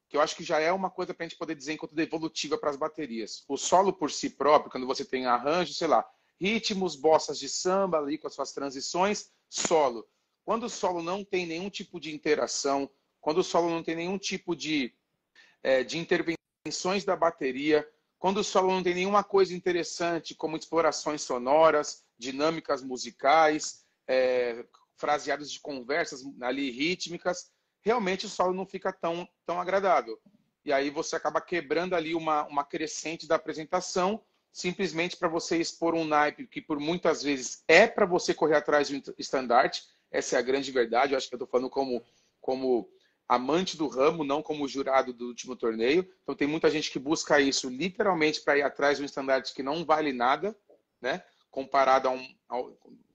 que eu acho que já é uma coisa para a gente poder dizer enquanto devolutiva para as baterias. O solo por si próprio, quando você tem arranjo, sei lá, ritmos, bossas de samba ali com as suas transições, solo. Quando o solo não tem nenhum tipo de interação, quando o solo não tem nenhum tipo de intervenções da bateria, quando o solo não tem nenhuma coisa interessante, como explorações sonoras, dinâmicas musicais, fraseados de conversas ali rítmicas, realmente o solo não fica tão agradável. E aí você acaba quebrando ali uma crescente da apresentação, simplesmente para você expor um naipe que por muitas vezes é para você correr atrás de um estandarte. Essa é a grande verdade. Eu acho que eu estou falando como amante do ramo, não como jurado do último torneio. Então tem muita gente que busca isso literalmente para ir atrás de um estandarte que não vale nada, né? Comparado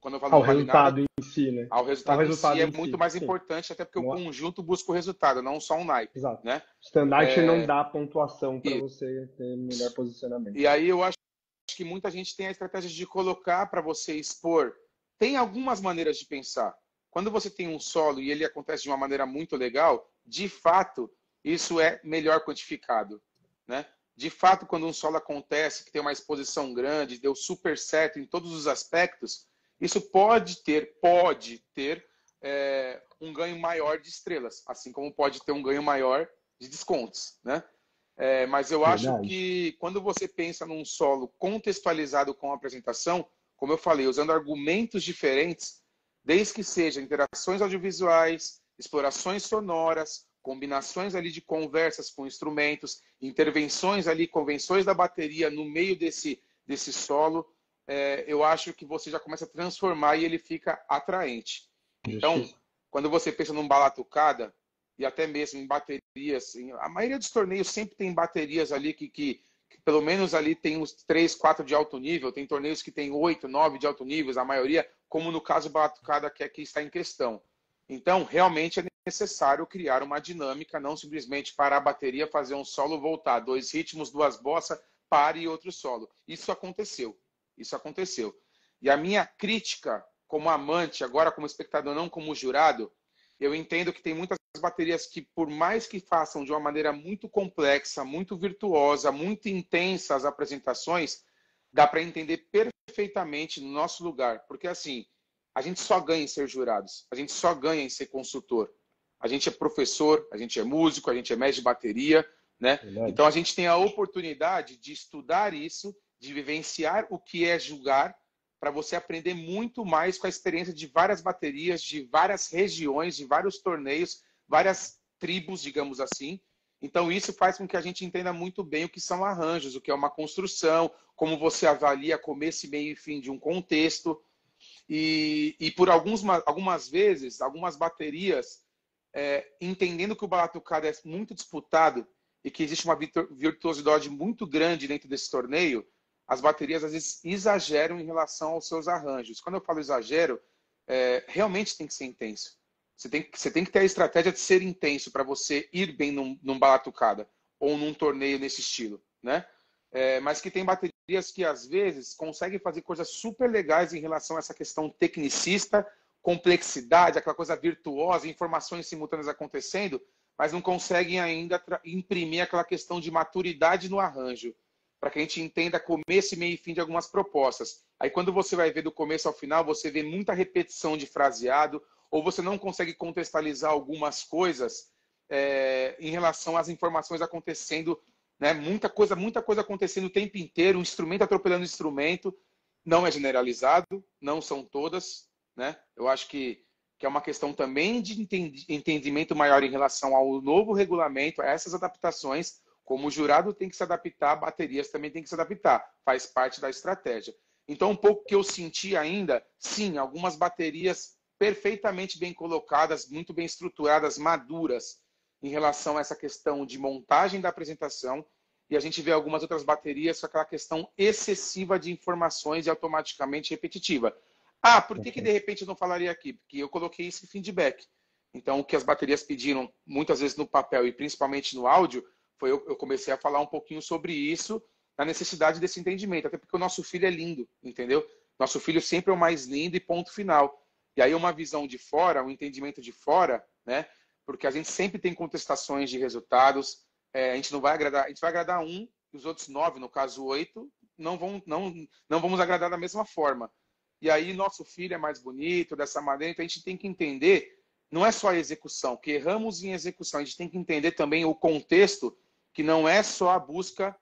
quando eu falo Ao não vale nada, resultado em si, né? ao resultado em si é em muito si, mais sim. importante, até porque o Não- conjunto busca o resultado, não só um naipe, Exato. né? O standard não dá pontuação para E, você ter melhor posicionamento. e aí eu acho que muita gente tem a estratégia de colocar para você expor tem algumas maneiras de pensar. Quando você tem um solo e ele acontece de uma maneira muito legal, de fato, isso é melhor quantificado, né? De fato, quando um solo acontece, que tem uma exposição grande, deu super certo em todos os aspectos, isso pode ter um ganho maior de estrelas, assim como pode ter um ganho maior de descontos, né? Mas eu acho Verdade. que quando você pensa num solo contextualizado com a apresentação, como eu falei, usando argumentos diferentes, desde que sejam interações audiovisuais, explorações sonoras, combinações ali de conversas com instrumentos, intervenções ali, convenções da bateria no meio desse solo, eu acho que você já começa a transformar e ele fica atraente. Então, Justiça. quando você pensa num batucada, e até mesmo em baterias, a maioria dos torneios sempre tem baterias ali que pelo menos ali tem uns 3, 4 de alto nível, tem torneios que tem 8, 9 de alto nível, a maioria, como no caso batucada que aqui está em questão. Então, realmente é necessário criar uma dinâmica, não simplesmente parar a bateria, fazer um solo, voltar, 2 ritmos, 2 bossa, pare e outro solo. Isso aconteceu. E a minha crítica como amante, agora como espectador, não como jurado, eu entendo que tem muitas baterias que, por mais que façam de uma maneira muito complexa, muito virtuosa, muito intensa as apresentações, dá para entender perfeitamente no nosso lugar. Porque, assim, a gente só ganha em ser jurados, a gente só ganha em ser consultor. A gente é professor, a gente é músico, a gente é mestre de bateria, né? Verdade. Então, a gente tem a oportunidade de estudar isso, de vivenciar o que é julgar, para você aprender muito mais com a experiência de várias baterias, de várias regiões, de vários torneios, várias tribos, digamos assim. Então, isso faz com que a gente entenda muito bem o que são arranjos, o que é uma construção, como você avalia começo, meio e fim de um contexto. E por algumas vezes, algumas baterias, entendendo que o batucada é muito disputado e que existe uma virtuosidade muito grande dentro desse torneio, as baterias às vezes exageram em relação aos seus arranjos. Quando eu falo exagero, realmente tem que ser intenso. Você tem que ter a estratégia de ser intenso para você ir bem num batucada ou num torneio nesse estilo, né? Mas que tem baterias que às vezes conseguem fazer coisas super legais em relação a essa questão tecnicista, complexidade, aquela coisa virtuosa, informações simultâneas acontecendo, mas não conseguem ainda imprimir aquela questão de maturidade no arranjo, para que a gente entenda começo, meio e fim de algumas propostas. Aí quando você vai ver do começo ao final, você vê muita repetição de fraseado, ou você não consegue contextualizar algumas coisas em relação às informações acontecendo, né? Muita coisa acontecendo o tempo inteiro, um instrumento atropelando o instrumento. Não é generalizado, não são todas, né? Eu acho que é uma questão também de entendimento maior em relação ao novo regulamento, a essas adaptações. Como o jurado tem que se adaptar, baterias também tem que se adaptar. Faz parte da estratégia. Então, um pouco que eu senti ainda, sim, algumas baterias perfeitamente bem colocadas, muito bem estruturadas, maduras, em relação a essa questão de montagem da apresentação. E a gente vê algumas outras baterias com aquela questão excessiva de informações e automaticamente repetitiva. Por que de repente eu não falaria aqui? Porque eu coloquei esse feedback. Então, o que as baterias pediram, muitas vezes no papel e principalmente no áudio, eu comecei a falar um pouquinho sobre isso, na necessidade desse entendimento, até porque o nosso filho é lindo, entendeu? Nosso filho sempre é o mais lindo e ponto final. E aí uma visão de fora, um entendimento de fora, né? Porque a gente sempre tem contestações de resultados, a gente não vai agradar, a gente vai agradar um, e os outros 9, no caso 8, não vamos agradar da mesma forma. E aí nosso filho é mais bonito, dessa maneira, então a gente tem que entender, não é só a execução, que erramos em execução, a gente tem que entender também o contexto, que não é só a busca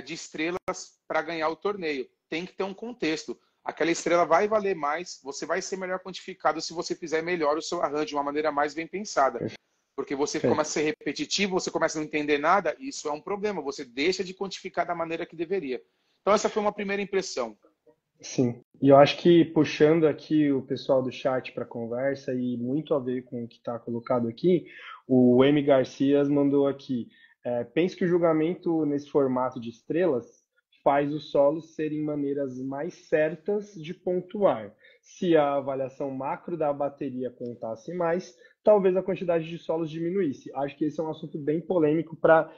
de estrelas para ganhar o torneio. Tem que ter um contexto. Aquela estrela vai valer mais, você vai ser melhor quantificado se você fizer melhor o seu arranjo, de uma maneira mais bem pensada. Porque você começa a ser repetitivo, você começa a não entender nada, e isso é um problema. Você deixa de quantificar da maneira que deveria. Então essa foi uma primeira impressão. Sim, e eu acho que puxando aqui o pessoal do chat para conversa e muito a ver com o que está colocado aqui, o M. Garcias mandou aqui, penso que o julgamento nesse formato de estrelas faz os solos serem maneiras mais certas de pontuar. Se a avaliação macro da bateria contasse mais, talvez a quantidade de solos diminuísse. Acho que esse é um assunto bem polêmico para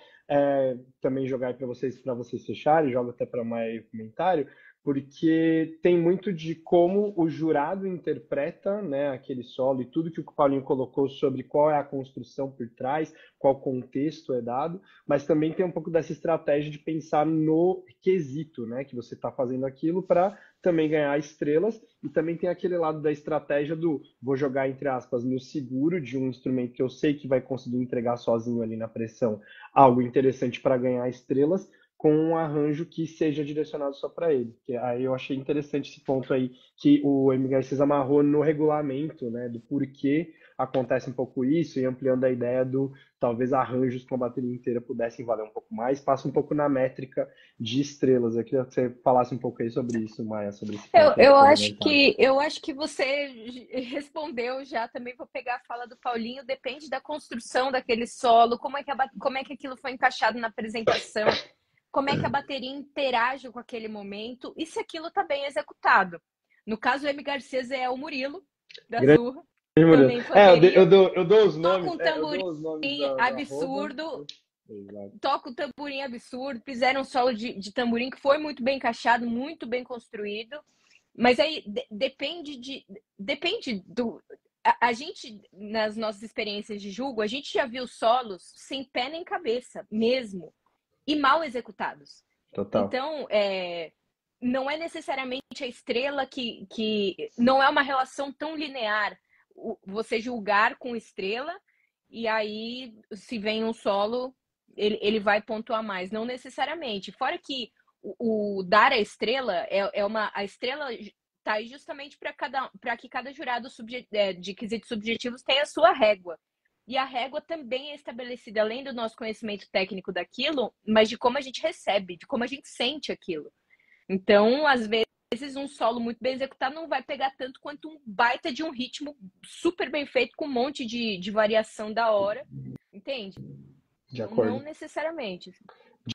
também jogar para vocês fecharem, jogo até para mais comentário, porque tem muito de como o jurado interpreta, né, aquele solo e tudo que o Paulinho colocou sobre qual é a construção por trás, qual contexto é dado, mas também tem um pouco dessa estratégia de pensar no quesito, né, que você está fazendo aquilo para também ganhar estrelas, e também tem aquele lado da estratégia do vou jogar, entre aspas, no seguro de um instrumento que eu sei que vai conseguir entregar sozinho ali na pressão algo interessante para ganhar estrelas, com um arranjo que seja direcionado só para ele. Que aí eu achei interessante esse ponto aí que o M. Garcês amarrou no regulamento, né, do porquê acontece um pouco isso, e ampliando a ideia do talvez arranjos com a bateria inteira pudessem valer um pouco mais, passa um pouco na métrica de estrelas. Eu queria que você falasse um pouco aí sobre isso, Maia, sobre esse ponto aí complementar. Eu acho que você respondeu já. Também vou pegar a fala do Paulinho. Depende da construção daquele solo, como é que aquilo foi encaixado na apresentação, como é que a bateria interage com aquele momento e se aquilo está bem executado. No caso, o M. Garcês é o Murilo, da Grande Zurra. Murilo. Também bateria. Eu dou os nomes. Toca um tamborim Eu dou os nomes da absurdo. arroba. Exato. Toca um tamborim absurdo. Fizeram um solo de tamborim que foi muito bem encaixado, muito bem construído. Mas aí depende do... A gente, nas nossas experiências de julgo, a gente já viu solos sem pé nem cabeça, mesmo. E mal executados. Total. Então, não é necessariamente a estrela que não é uma relação tão linear você julgar com estrela e aí se vem um solo ele vai pontuar mais, não necessariamente. Fora que o dar a estrela a estrela tá aí justamente para que cada jurado de quesitos subjetivos tenha a sua régua. E a régua também é estabelecida, além do nosso conhecimento técnico daquilo, mas de como a gente recebe, de como a gente sente aquilo. Então, às vezes, um solo muito bem executado não vai pegar tanto quanto um baita de um ritmo super bem feito, com um monte de variação da hora. Entende? De acordo. Não necessariamente.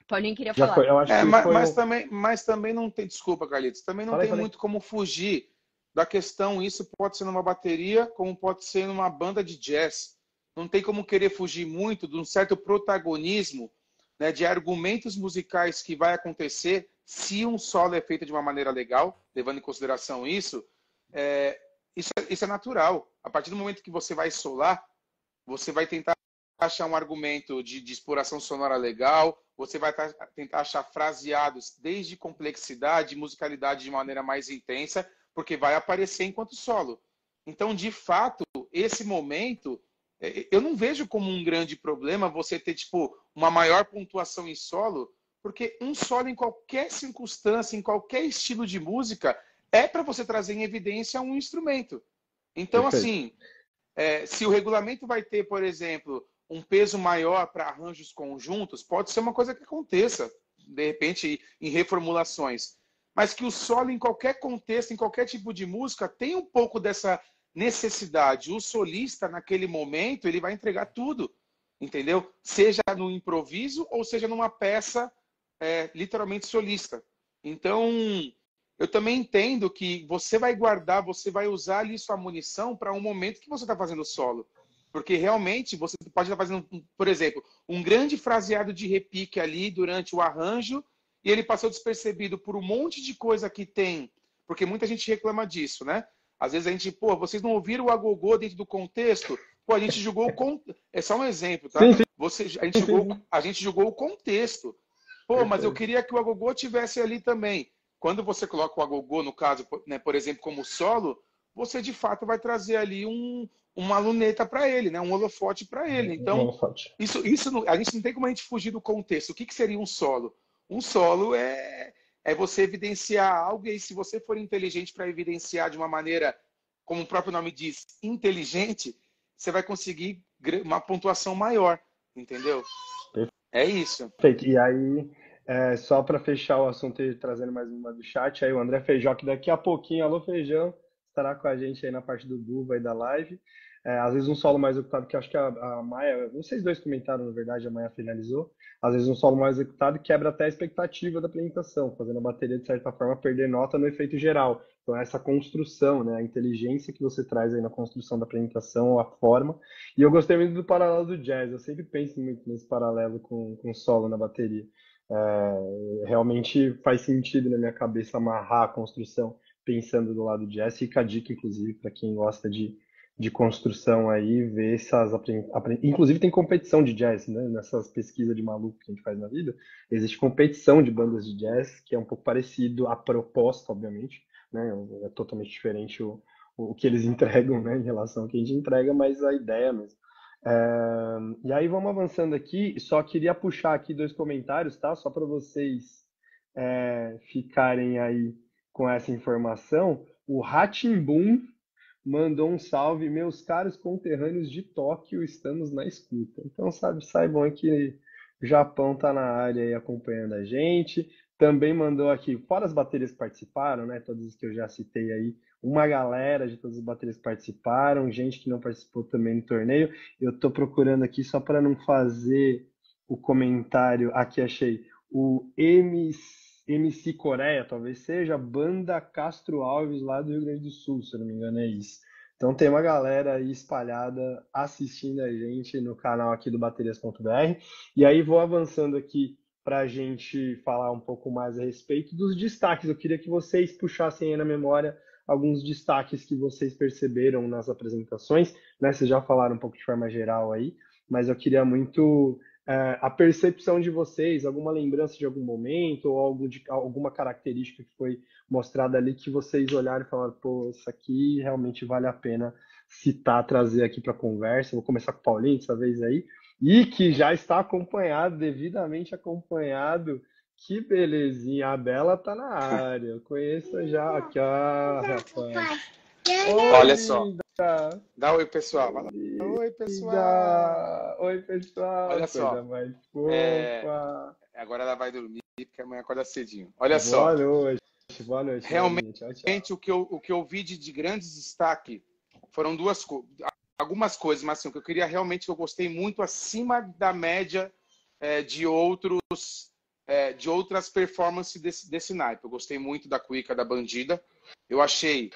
Paulinho queria De falar. acordo. Eu acho que mas também não tem, desculpa, Carlitos, também não tem muito como fugir da questão. Isso pode ser numa bateria, como pode ser numa banda de jazz. Não tem como querer fugir muito de um certo protagonismo, né, de argumentos musicais que vai acontecer se um solo é feito de uma maneira legal, levando em consideração isso. Isso é natural. A partir do momento que você vai solar, você vai tentar achar um argumento de exploração sonora legal, você vai tentar achar fraseados desde complexidade, musicalidade de maneira mais intensa, porque vai aparecer enquanto solo. Então, de fato, esse momento... Eu não vejo como um grande problema você ter tipo uma maior pontuação em solo, porque um solo em qualquer circunstância, em qualquer estilo de música, é para você trazer em evidência um instrumento. Então, assim, se o regulamento vai ter, por exemplo, um peso maior para arranjos conjuntos, pode ser uma coisa que aconteça, de repente, em reformulações. Mas que o solo, em qualquer contexto, em qualquer tipo de música, tem um pouco dessa necessidade. O solista, naquele momento, ele vai entregar tudo, entendeu? Seja no improviso ou seja numa peça literalmente solista. Então, eu também entendo que você vai guardar, você vai usar ali sua munição para um momento que você está fazendo solo. Porque realmente você pode estar fazendo, por exemplo, um grande fraseado de repique ali durante o arranjo e ele passou despercebido por um monte de coisa que tem, porque muita gente reclama disso, né? Às vezes a gente, vocês não ouviram o agogô dentro do contexto? A gente julgou o é só um exemplo, tá? Sim. A gente julgou o contexto. Mas eu queria que o agogô tivesse ali também. Quando você coloca o agogô, no caso, né, por exemplo, como solo, você de fato vai trazer ali uma luneta para ele, né? Um holofote para ele. Então, a gente não tem como a gente fugir do contexto. O que seria um solo? Um solo é você evidenciar algo, e aí, se você for inteligente para evidenciar de uma maneira, como o próprio nome diz, inteligente, você vai conseguir uma pontuação maior, entendeu? É isso. Perfeito. E aí, só para fechar o assunto e trazendo mais uma do chat, aí o André Feijó, que daqui a pouquinho, alô Feijão, estará com a gente aí na parte do Buva e da live. Às vezes um solo mais executado, que acho que a Maia, vocês dois comentaram, na verdade, a Maia finalizou. Às vezes um solo mais executado quebra até a expectativa da apresentação, fazendo a bateria, de certa forma, perder nota no efeito geral. Então, essa construção, né, a inteligência que você traz aí na construção da apresentação, a forma. E eu gostei muito do paralelo do jazz, eu sempre penso muito nesse paralelo com solo na bateria. Realmente faz sentido na minha cabeça amarrar a construção pensando do lado de jazz. Fica a dica, inclusive, para quem gosta de construção aí, ver essas. Inclusive, tem competição de jazz, né? Nessas pesquisas de maluco que a gente faz na vida, existe competição de bandas de jazz, que é um pouco parecido a proposta, obviamente, né? É totalmente diferente o que eles entregam, né, em relação ao que a gente entrega, mas a ideia mesmo. E aí vamos avançando aqui, só queria puxar aqui dois comentários, tá? Só para vocês ficarem aí com essa informação. O Ratimbum mandou um salve, meus caros conterrâneos de Tóquio, estamos na escuta. Então, saibam aí que o Japão tá na área aí acompanhando a gente. Também mandou aqui, fora as baterias que participaram, né? Todas as que eu já citei aí, uma galera de todas as baterias que participaram, gente que não participou também no torneio. Eu tô procurando aqui só para não fazer o comentário. Aqui achei o MC Coreia, talvez seja, banda Castro Alves lá do Rio Grande do Sul, se eu não me engano é isso. Então tem uma galera aí espalhada assistindo a gente no canal aqui do baterias.br. E aí vou avançando aqui para a gente falar um pouco mais a respeito dos destaques. Eu queria que vocês puxassem aí na memória alguns destaques que vocês perceberam nas apresentações, né? Vocês já falaram um pouco de forma geral aí, mas eu queria muito a percepção de vocês, alguma lembrança de algum momento ou alguma característica que foi mostrada ali que vocês olharam e falaram, pô, isso aqui realmente vale a pena citar, trazer aqui para a conversa. Vou começar com o Paulinho dessa vez aí, e que já está acompanhado, devidamente acompanhado. Que belezinha, a Bela tá na área. Eu conheço já aqui, ó, rapaz. Olha só. Dá oi, pessoal. Oi, pessoal. Oi, pessoal. Olha só. Coisa mais fofa. Agora ela vai dormir, porque amanhã acorda cedinho. Olha Boa só. Noite. Boa noite. Realmente, tchau, tchau. o que eu vi de grandes destaque foram algumas coisas, mas assim, o que eu queria realmente, que eu gostei muito acima da média de outras performances desse naipe. Eu gostei muito da Cuica da Bandida. Eu achei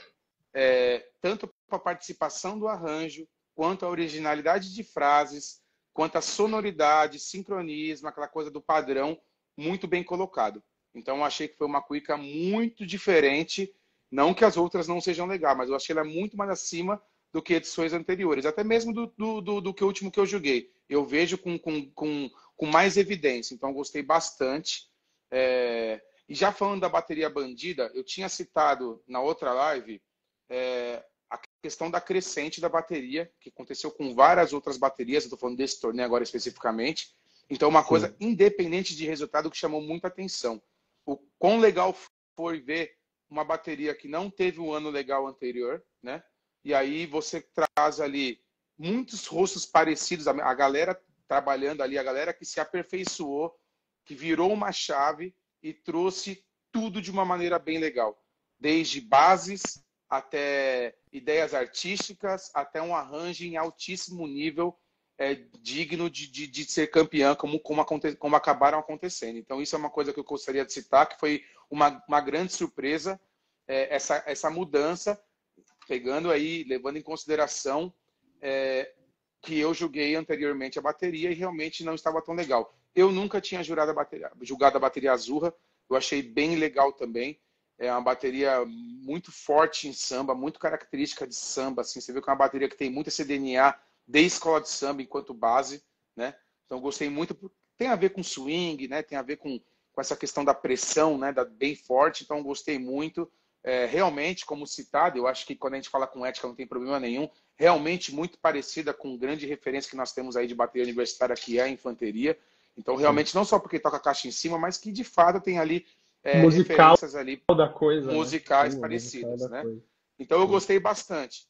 tanto a participação do arranjo, quanto a originalidade de frases, quanto a sonoridade, sincronismo, aquela coisa do padrão, muito bem colocado. Então, eu achei que foi uma cuica muito diferente. Não que as outras não sejam legais, mas eu achei ela muito mais acima do que edições anteriores. Até mesmo do que o último que eu joguei. Eu vejo com mais evidência. Então, eu gostei bastante. E já falando da bateria Bandida, eu tinha citado na outra live a questão da crescente da bateria, que aconteceu com várias outras baterias. Eu estou falando desse torneio agora especificamente. Então, uma coisa independente de resultado que chamou muita atenção. O quão legal foi ver uma bateria que não teve um ano legal anterior, né? E aí você traz ali muitos rostos parecidos, a galera trabalhando ali, a galera que se aperfeiçoou, que virou uma chave e trouxe tudo de uma maneira bem legal. Desde bases até ideias artísticas, até um arranjo em altíssimo nível, digno de ser campeã, como acabaram acontecendo. Então, isso é uma coisa que eu gostaria de citar, que foi uma grande surpresa, essa mudança, pegando aí, levando em consideração que eu joguei anteriormente a bateria e realmente não estava tão legal. Eu nunca tinha julgado a bateria Azurra, eu achei bem legal também. É uma bateria muito forte em samba, muito característica de samba. Assim, você vê que é uma bateria que tem muito esse DNA de escola de samba enquanto base, né? Então gostei muito, tem a ver com swing, né? Tem a ver com essa questão da pressão, né? Bem forte, então gostei muito. Realmente, como citado, eu acho que quando a gente fala com ética não tem problema nenhum, realmente muito parecida com grande referência que nós temos aí de bateria universitária, que é a infanteria. Então realmente, não só porque toca a caixa em cima, mas que de fato tem ali referências ali da coisa, musicais né? parecidas, né? Então eu gostei bastante,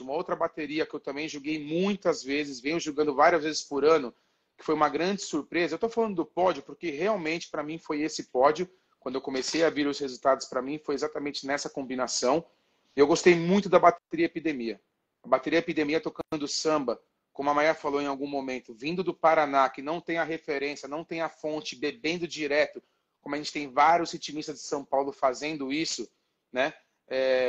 Uma outra bateria que eu também joguei muitas vezes, venho jogando várias vezes por ano, que foi uma grande surpresa. Eu estou falando do pódio porque realmente para mim foi esse pódio. Quando eu comecei a vir os resultados para mim, foi exatamente nessa combinação. Eu gostei muito da bateria Epidemia. A bateria Epidemia tocando samba, como a Maia falou em algum momento, vindo do Paraná, que não tem a referência, não tem a fonte, bebendo direto, como a gente tem vários ritmistas de São Paulo fazendo isso, né?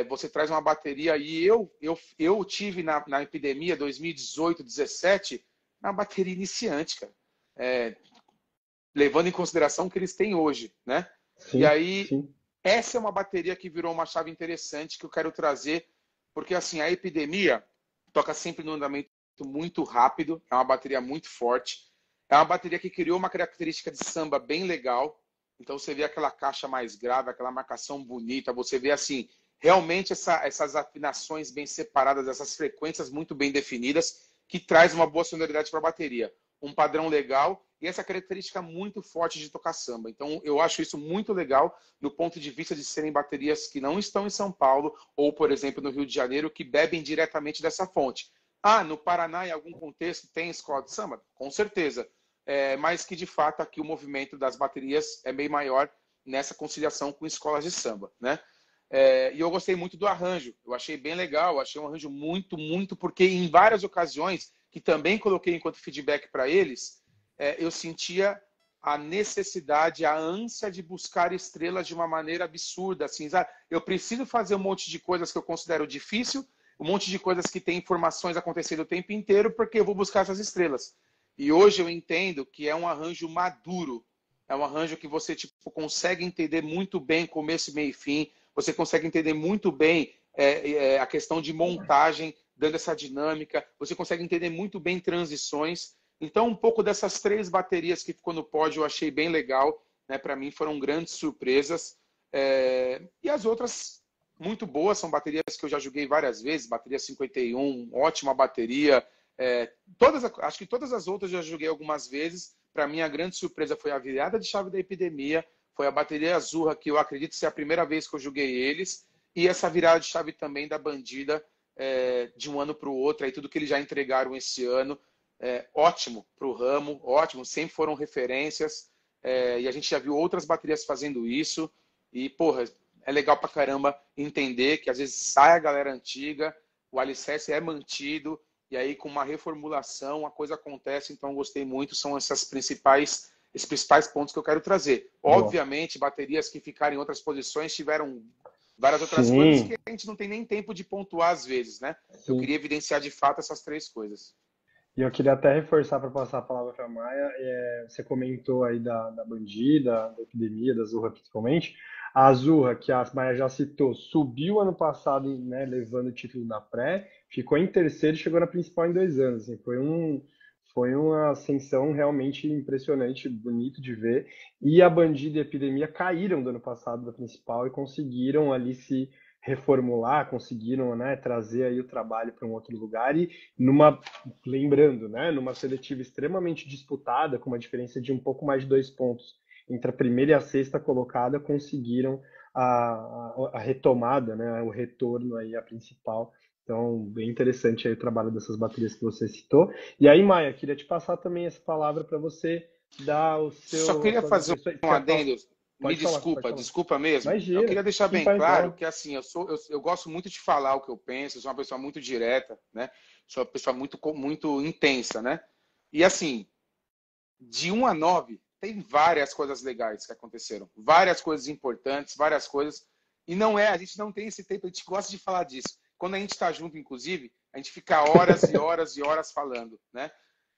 Você traz uma bateria, e eu tive na Epidemia 2018, 2017, na bateria iniciante, cara. levando em consideração o que eles têm hoje, né? Sim, E aí, sim. essa é uma bateria que virou uma chave interessante que eu quero trazer, porque assim, a Epidemia toca sempre num andamento muito rápido, é uma bateria muito forte, é uma bateria que criou uma característica de samba bem legal, então você vê aquela caixa mais grave, aquela marcação bonita, você vê assim, realmente essas afinações bem separadas, essas frequências muito bem definidas, que traz uma boa sonoridade para a bateria. Um padrão legal e essa característica muito forte de tocar samba. Então, eu acho isso muito legal no ponto de vista de serem baterias que não estão em São Paulo ou, por exemplo, no Rio de Janeiro, que bebem diretamente dessa fonte. Ah, no Paraná, em algum contexto, tem escola de samba? Com certeza. Mas que, de fato, aqui o movimento das baterias é bem maior nessa conciliação com escolas de samba, né? E eu gostei muito do arranjo. Eu achei bem legal, achei um arranjo muito, porque em várias ocasiões, que também coloquei enquanto feedback para eles, eu sentia a necessidade, a ânsia de buscar estrelas de uma maneira absurda. Assim, sabe? Eu preciso fazer um monte de coisas que eu considero difícil, um monte de coisas que tem informações acontecendo o tempo inteiro, porque eu vou buscar essas estrelas. E hoje eu entendo que é um arranjo maduro, é um arranjo que você tipo, consegue entender muito bem começo, meio e fim, você consegue entender muito bem a questão de montagem, dando essa dinâmica, você consegue entender muito bem transições. Então, um pouco dessas 3 baterias que ficou no pódio eu achei bem legal, né? Para mim foram grandes surpresas. E as outras, muito boas, são baterias que eu já joguei várias vezes, bateria 51, ótima bateria. Acho que todas as outras eu já joguei algumas vezes. Para mim, a grande surpresa foi a virada de chave da Epidemia, foi a bateria Azurra, que eu acredito ser a primeira vez que eu joguei eles, e essa virada de chave também da Bandida, de um ano para o outro, aí tudo que eles já entregaram esse ano, ótimo para o ramo, ótimo, sempre foram referências, e a gente já viu outras baterias fazendo isso, e, porra, é legal pra caramba entender que às vezes sai a galera antiga, o alicerce é mantido, e aí com uma reformulação a coisa acontece, então eu gostei muito, são esses principais pontos que eu quero trazer. Boa. Obviamente, baterias que ficaram em outras posições tiveram várias outras Sim. coisas que a gente não tem nem tempo de pontuar às vezes, né? Sim. Eu queria evidenciar de fato essas 3 coisas. E eu queria até reforçar para passar a palavra para a Maia. Você comentou aí da Bandida, da Epidemia, da Azurra principalmente. A Azurra, que a Maia já citou, subiu ano passado, né, levando o título da pré, ficou em terceiro e chegou na principal em 2 anos. Assim, foi uma ascensão realmente impressionante, bonito de ver. E a Bandida e a Epidemia caíram do ano passado da principal e conseguiram ali se reformular, conseguiram, né, trazer aí o trabalho para um outro lugar e lembrando, né, numa seletiva extremamente disputada, com uma diferença de um pouco mais de 2 pontos entre a primeira e a sexta colocada, conseguiram a retomada, né, o retorno aí à principal. Então, bem interessante aí o trabalho dessas baterias que você citou. E aí, Maia, queria te passar também essa palavra para você dar o seu... Só queria fazer um adendo. Pode falar. Desculpa mesmo. Imagina, eu queria deixar bem importa, claro então. que assim, eu gosto muito de falar o que eu penso, eu sou uma pessoa muito direta, né? Sou uma pessoa muito intensa, né? E assim, de 1 a 9, tem várias coisas legais que aconteceram, várias coisas importantes, várias coisas. E a gente não tem esse tempo, a gente gosta de falar disso. Quando a gente está junto, inclusive, a gente fica horas e horas e horas falando, né?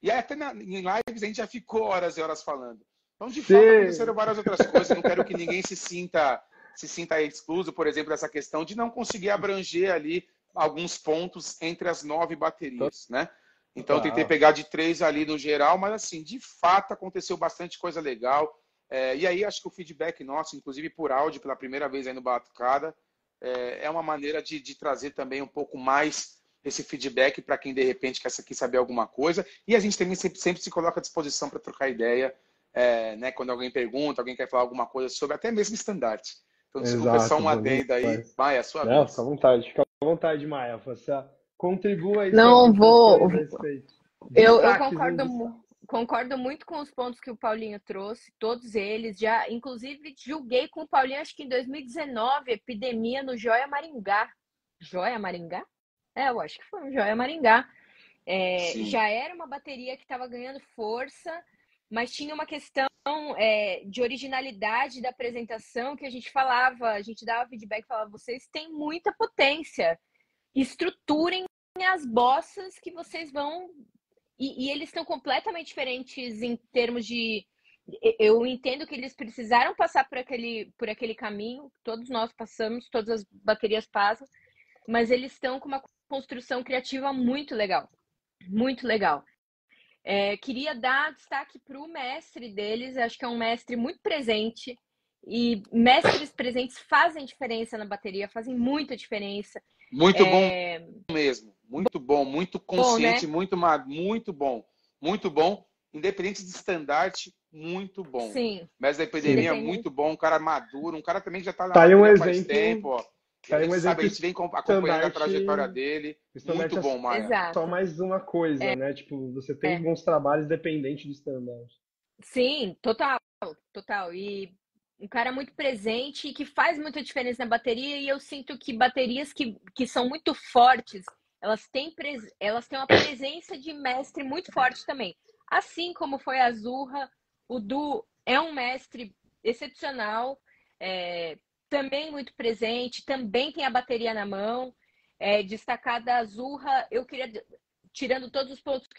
E até em lives a gente já ficou horas e horas falando. Então, de fato, aconteceram várias outras coisas. Não quero que ninguém se sinta excluso, por exemplo, dessa questão de não conseguir abranger ali alguns pontos entre as 9 baterias, né? Então, eu tentei pegar de 3 ali no geral, mas, assim, de fato, aconteceu bastante coisa legal. E aí, acho que o feedback nosso, inclusive por áudio, pela primeira vez aí no Batucada, é uma maneira de trazer também um pouco mais esse feedback para quem, de repente, quer aqui saber alguma coisa. E a gente também sempre se coloca à disposição para trocar ideia, né? Quando alguém pergunta, alguém quer falar alguma coisa sobre, até mesmo estandarte. Então, desculpa, só um adendo aí. Maia, sua vez. Fica à vontade, Maia. Você contribua aí. Não, eu concordo muito com os pontos que o Paulinho trouxe, todos eles. Já, inclusive, julguei com o Paulinho, acho que em 2019, Epidemia no Joia Maringá. Joia Maringá? Eu acho que foi um Joia Maringá. Já era uma bateria que estava ganhando força, mas tinha uma questão de originalidade da apresentação que a gente falava, a gente dava feedback e falava, vocês têm muita potência, estruturem as bossas que vocês vão... E eles estão completamente diferentes em termos de eu entendo que eles precisaram passar por aquele caminho, todos nós passamos, todas as baterias passam, mas eles estão com uma construção criativa muito legal, muito legal. Queria dar destaque para o mestre deles, acho que é um mestre muito presente, e mestres presentes fazem diferença na bateria, fazem muita diferença. Muito bom mesmo, muito bom, muito Bom, né? consciente, muito bom, muito bom. Independente de estandarte, muito bom. Sim. Mestre da epidemia, Independente. muito bom, um cara maduro, um cara também que já está na Tá aí um bateria faz exemplo, tempo, ó. tá aí um A gente sabe, a exemplo gente vem acompanhando a trajetória dele. standard Muito bom, Maia. Exato. só mais uma coisa, né? Tipo, você tem bons trabalhos dependente do standard. Sim, total, total. E um cara muito presente e que faz muita diferença na bateria. E eu sinto que baterias que são muito fortes, elas têm uma presença de mestre muito forte também. Assim como foi a Azurra, o Du é um mestre excepcional, também muito presente, também tem a bateria na mão. Destacar da Azurra, eu queria, tirando todos os pontos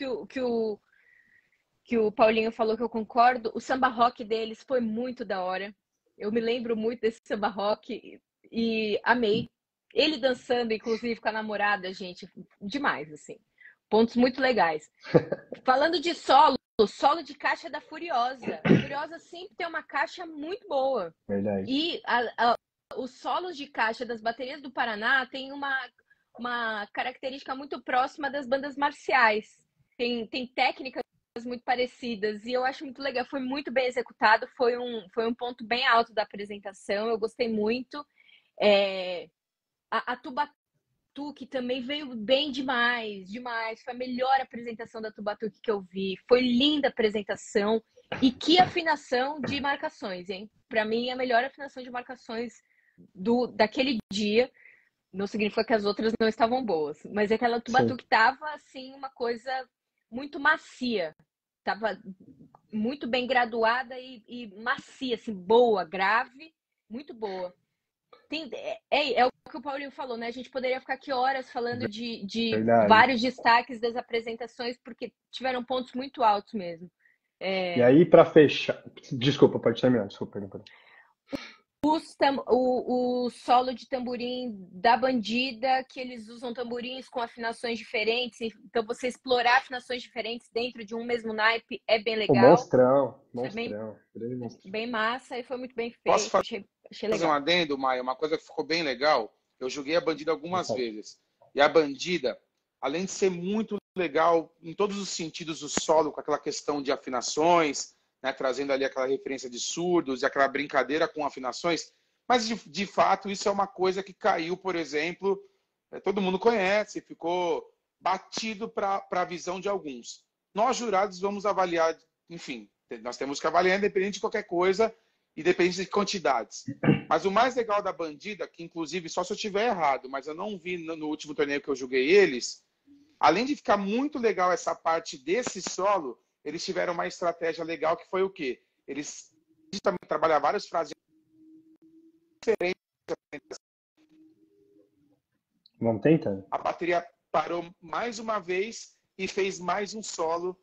que o Paulinho falou, que eu concordo, o samba rock deles foi muito da hora. Eu me lembro muito desse samba rock e amei. Ele dançando, inclusive, com a namorada, gente, demais, assim. Pontos muito legais. Falando de solo de caixa da Furiosa. A Furiosa sempre tem uma caixa muito boa. Verdade. E os solos de caixa das baterias do Paraná tem uma característica muito próxima das bandas marciais. Tem técnicas muito parecidas e eu acho muito legal, foi muito bem executado, foi um ponto bem alto da apresentação, eu gostei muito. A Tubatuque também veio bem demais, foi a melhor apresentação da Tubatuque que eu vi, foi linda a apresentação e que afinação de marcações, hein? Para mim, a melhor afinação de marcações daquele dia. Não significa que as outras não estavam boas, mas aquela Tubatuque tava assim, uma coisa muito macia. Tava muito bem graduada e macia, assim, boa, grave, muito boa. É o que o Paulinho falou, né? A gente poderia ficar aqui horas falando de vários destaques das apresentações, porque tiveram pontos muito altos mesmo. E aí, para fechar... Desculpa, pode terminar. Desculpa, perdão. O solo de tamborim da Bandida, que eles usam tamborins com afinações diferentes, então você explorar afinações diferentes dentro de um mesmo naipe é bem legal. Monstrão. Bem massa e foi muito bem feito. Posso achei legal. fazer um adendo, Maia? Uma coisa que ficou bem legal, eu joguei a Bandida algumas vezes. E a Bandida, além de ser muito legal em todos os sentidos, o solo, com aquela questão de afinações, né, trazendo ali aquela referência de surdos e aquela brincadeira com afinações, mas de fato isso é uma coisa que caiu, por exemplo, todo mundo conhece, ficou batido para a visão de alguns. Nós, jurados, vamos avaliar, enfim, nós temos que avaliar independente de qualquer coisa, independente de quantidades. Mas o mais legal da Bandida, que inclusive, só se eu estiver errado, mas eu não vi no último torneio que eu joguei eles, além de ficar muito legal essa parte desse solo, eles tiveram uma estratégia legal que foi o quê? Eles também trabalharam várias frases diferentes. Vamos tentando. A bateria parou mais uma vez e fez mais um solo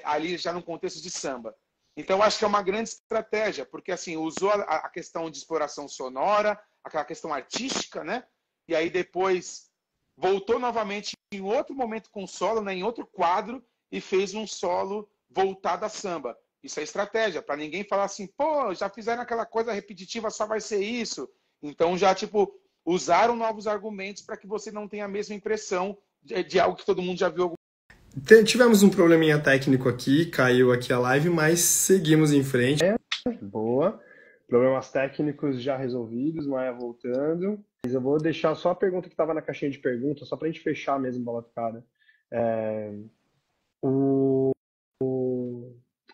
ali já no contexto de samba. Então, acho que é uma grande estratégia, porque assim, usou a questão de exploração sonora, aquela questão artística, né? E aí depois voltou novamente em outro momento com solo, né? Em outro quadro, e fez um solo voltado a samba. Isso é estratégia, para ninguém falar assim, pô, já fizeram aquela coisa repetitiva, só vai ser isso. Então já, tipo, usaram novos argumentos para que você não tenha a mesma impressão de algo que todo mundo já viu. Tivemos um probleminha técnico aqui, caiu aqui a live, mas seguimos em frente. Boa. Problemas técnicos já resolvidos, Maia voltando. Mas eu vou deixar só a pergunta que estava na caixinha de perguntas, só para a gente fechar mesmo, bola picada.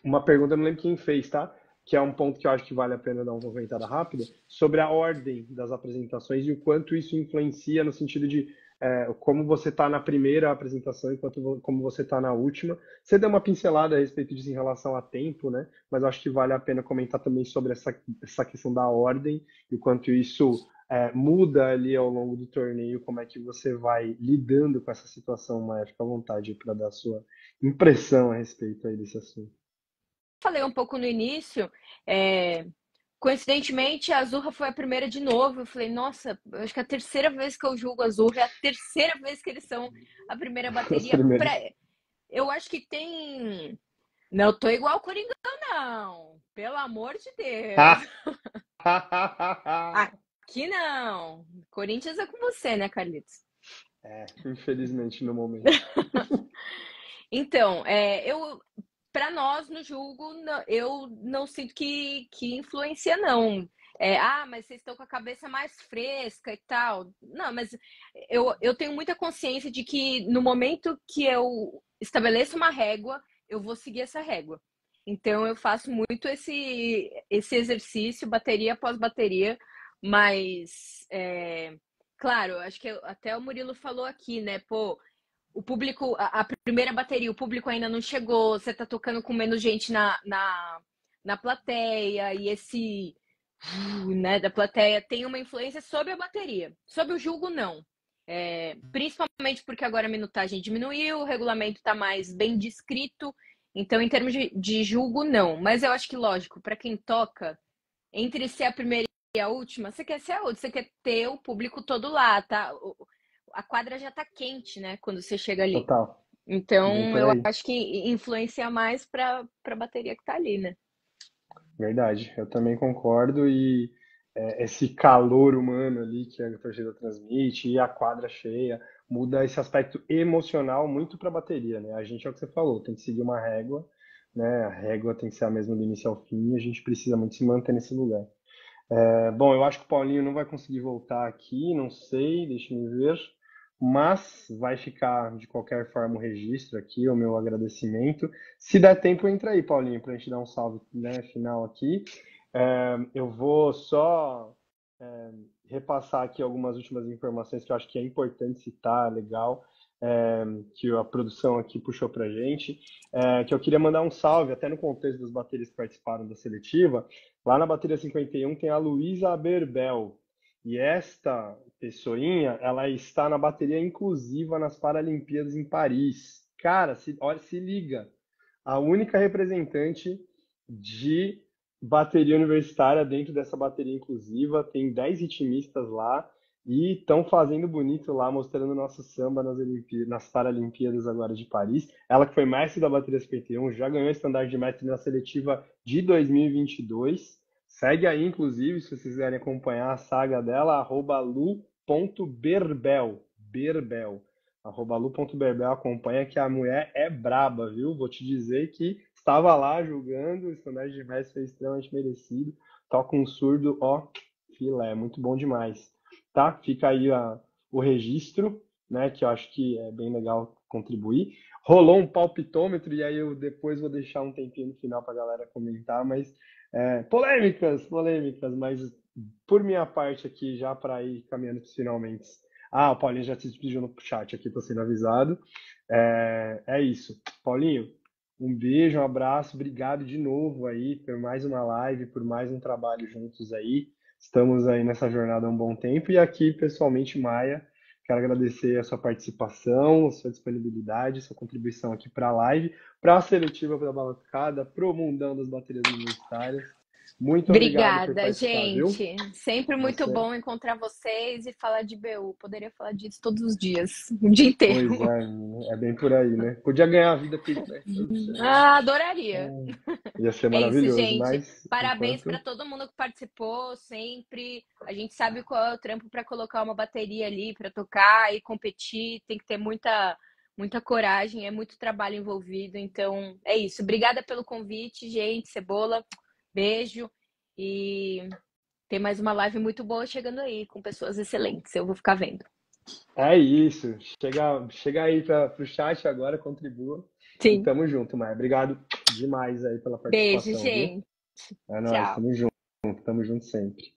Uma pergunta, eu não lembro quem fez, tá? Que é um ponto que eu acho que vale a pena dar uma comentada rápida, sobre a ordem das apresentações e o quanto isso influencia no sentido de como você está na primeira apresentação e como você está na última. Você deu uma pincelada a respeito disso em relação a tempo, né? Mas eu acho que vale a pena comentar também sobre essa questão da ordem e o quanto isso muda ali ao longo do torneio, como é que você vai lidando com essa situação, Maia. Fica à vontade para dar a sua impressão a respeito aí desse assunto. falei um pouco no início, coincidentemente, a Azurra foi a primeira de novo. Eu falei, nossa, eu acho que é a terceira vez que eu julgo a Azurra, é a terceira vez que eles são a primeira Os bateria. primeiros. Eu acho que tem. Não tô igual o Coringão, não. Pelo amor de Deus. Aqui não. Corinthians é com você, né, Carlitos? Infelizmente no momento. Então, para nós no jogo, eu não sinto que influencia, não. Mas vocês estão com a cabeça mais fresca e tal. Não, mas eu tenho muita consciência de que no momento que eu estabeleço uma régua, eu vou seguir essa régua. Então, eu faço muito esse exercício, bateria após bateria, mas, claro, acho que até o Murilo falou aqui, né? Pô, o público, a primeira bateria, o público ainda não chegou, você tá tocando com menos gente na plateia, e esse, né, da plateia tem uma influência sobre a bateria. Sobre o julgo, não. Principalmente porque agora a minutagem diminuiu, o regulamento tá mais bem descrito, então em termos de julgo, não. Mas eu acho que, lógico, para quem toca, entre ser a primeira e a última, você quer ser a outra, você quer ter o público todo lá, tá? A quadra já tá quente, né? Quando você chega ali. Total. Bem Então, por eu aí. acho que influencia mais pra bateria que tá ali, né? Verdade, eu também concordo e esse calor humano ali que a torcida transmite e a quadra cheia muda esse aspecto emocional muito para a bateria, né? A gente é o que você falou, tem que seguir uma régua, né? A régua tem que ser a mesma do início ao fim e a gente precisa muito se manter nesse lugar. Bom, eu acho que o Paulinho não vai conseguir voltar aqui, não sei, deixa eu ver. Mas vai ficar de qualquer forma o registro aqui, o meu agradecimento. Se der tempo, entra aí, Paulinho, para a gente dar um salve, né, final aqui. Eu vou só repassar aqui algumas últimas informações que eu acho que é importante citar, legal, que a produção aqui puxou para a gente. Que eu queria mandar um salve, até no contexto dos bateristas que participaram da seletiva. Lá na bateria 51 tem a Luísa Aberbel. E esta pessoinha, ela está na bateria inclusiva nas Paralimpíadas em Paris. Cara, olha, se liga. A única representante de bateria universitária dentro dessa bateria inclusiva. Tem 10 ritmistas lá e estão fazendo bonito lá, mostrando nosso samba nas Paralimpíadas agora de Paris. Ela que foi mestre da bateria 51, já ganhou estandarte de mestre na seletiva de 2022. Segue aí, inclusive, se vocês quiserem acompanhar a saga dela, @lu.berbel. @lu.berbel, acompanha que a mulher é braba, viu? Vou te dizer que estava lá julgando, o estandarte de mestre foi extremamente merecido. Toca um surdo, ó, filé, muito bom demais. Tá? Fica aí o registro, né? Que eu acho que é bem legal contribuir. Rolou um palpitômetro, e aí eu depois vou deixar um tempinho no final para a galera comentar, mas polêmicas, mas por minha parte aqui, já para ir caminhando para os finalmente. O Paulinho já se despediu no chat aqui, tô sendo avisado. É isso. Paulinho, um beijo, um abraço, obrigado de novo aí por mais uma live, por mais um trabalho juntos aí. Estamos aí nessa jornada há um bom tempo. E aqui, pessoalmente, Maia, quero agradecer a sua participação, a sua disponibilidade, a sua contribuição aqui para a live, para a seletiva da Batucada, para o mundão das baterias universitárias. Muito obrigado por Obrigada, participar, viu? gente. Sempre muito Você... bom encontrar vocês e falar de BU. Poderia falar disso todos os dias, o dia inteiro. Pois é bem por aí, né? Podia ganhar a vida por né? Adoraria. Ia ser É isso, maravilhoso, gente. mas Parabéns enquanto... para todo mundo que participou sempre. A gente sabe qual é o trampo para colocar uma bateria ali, para tocar e competir. Tem que ter muita coragem, é muito trabalho envolvido. Então, é isso. Obrigada pelo convite, gente. Cebola, beijo. E tem mais uma live muito boa chegando aí, com pessoas excelentes. Eu vou ficar vendo. É isso. Chega aí para o chat agora, contribua. Sim. E tamo junto, Maia. Obrigado demais aí pela Beijo, participação, gente. viu? É nóis, Tchau. tamo junto sempre.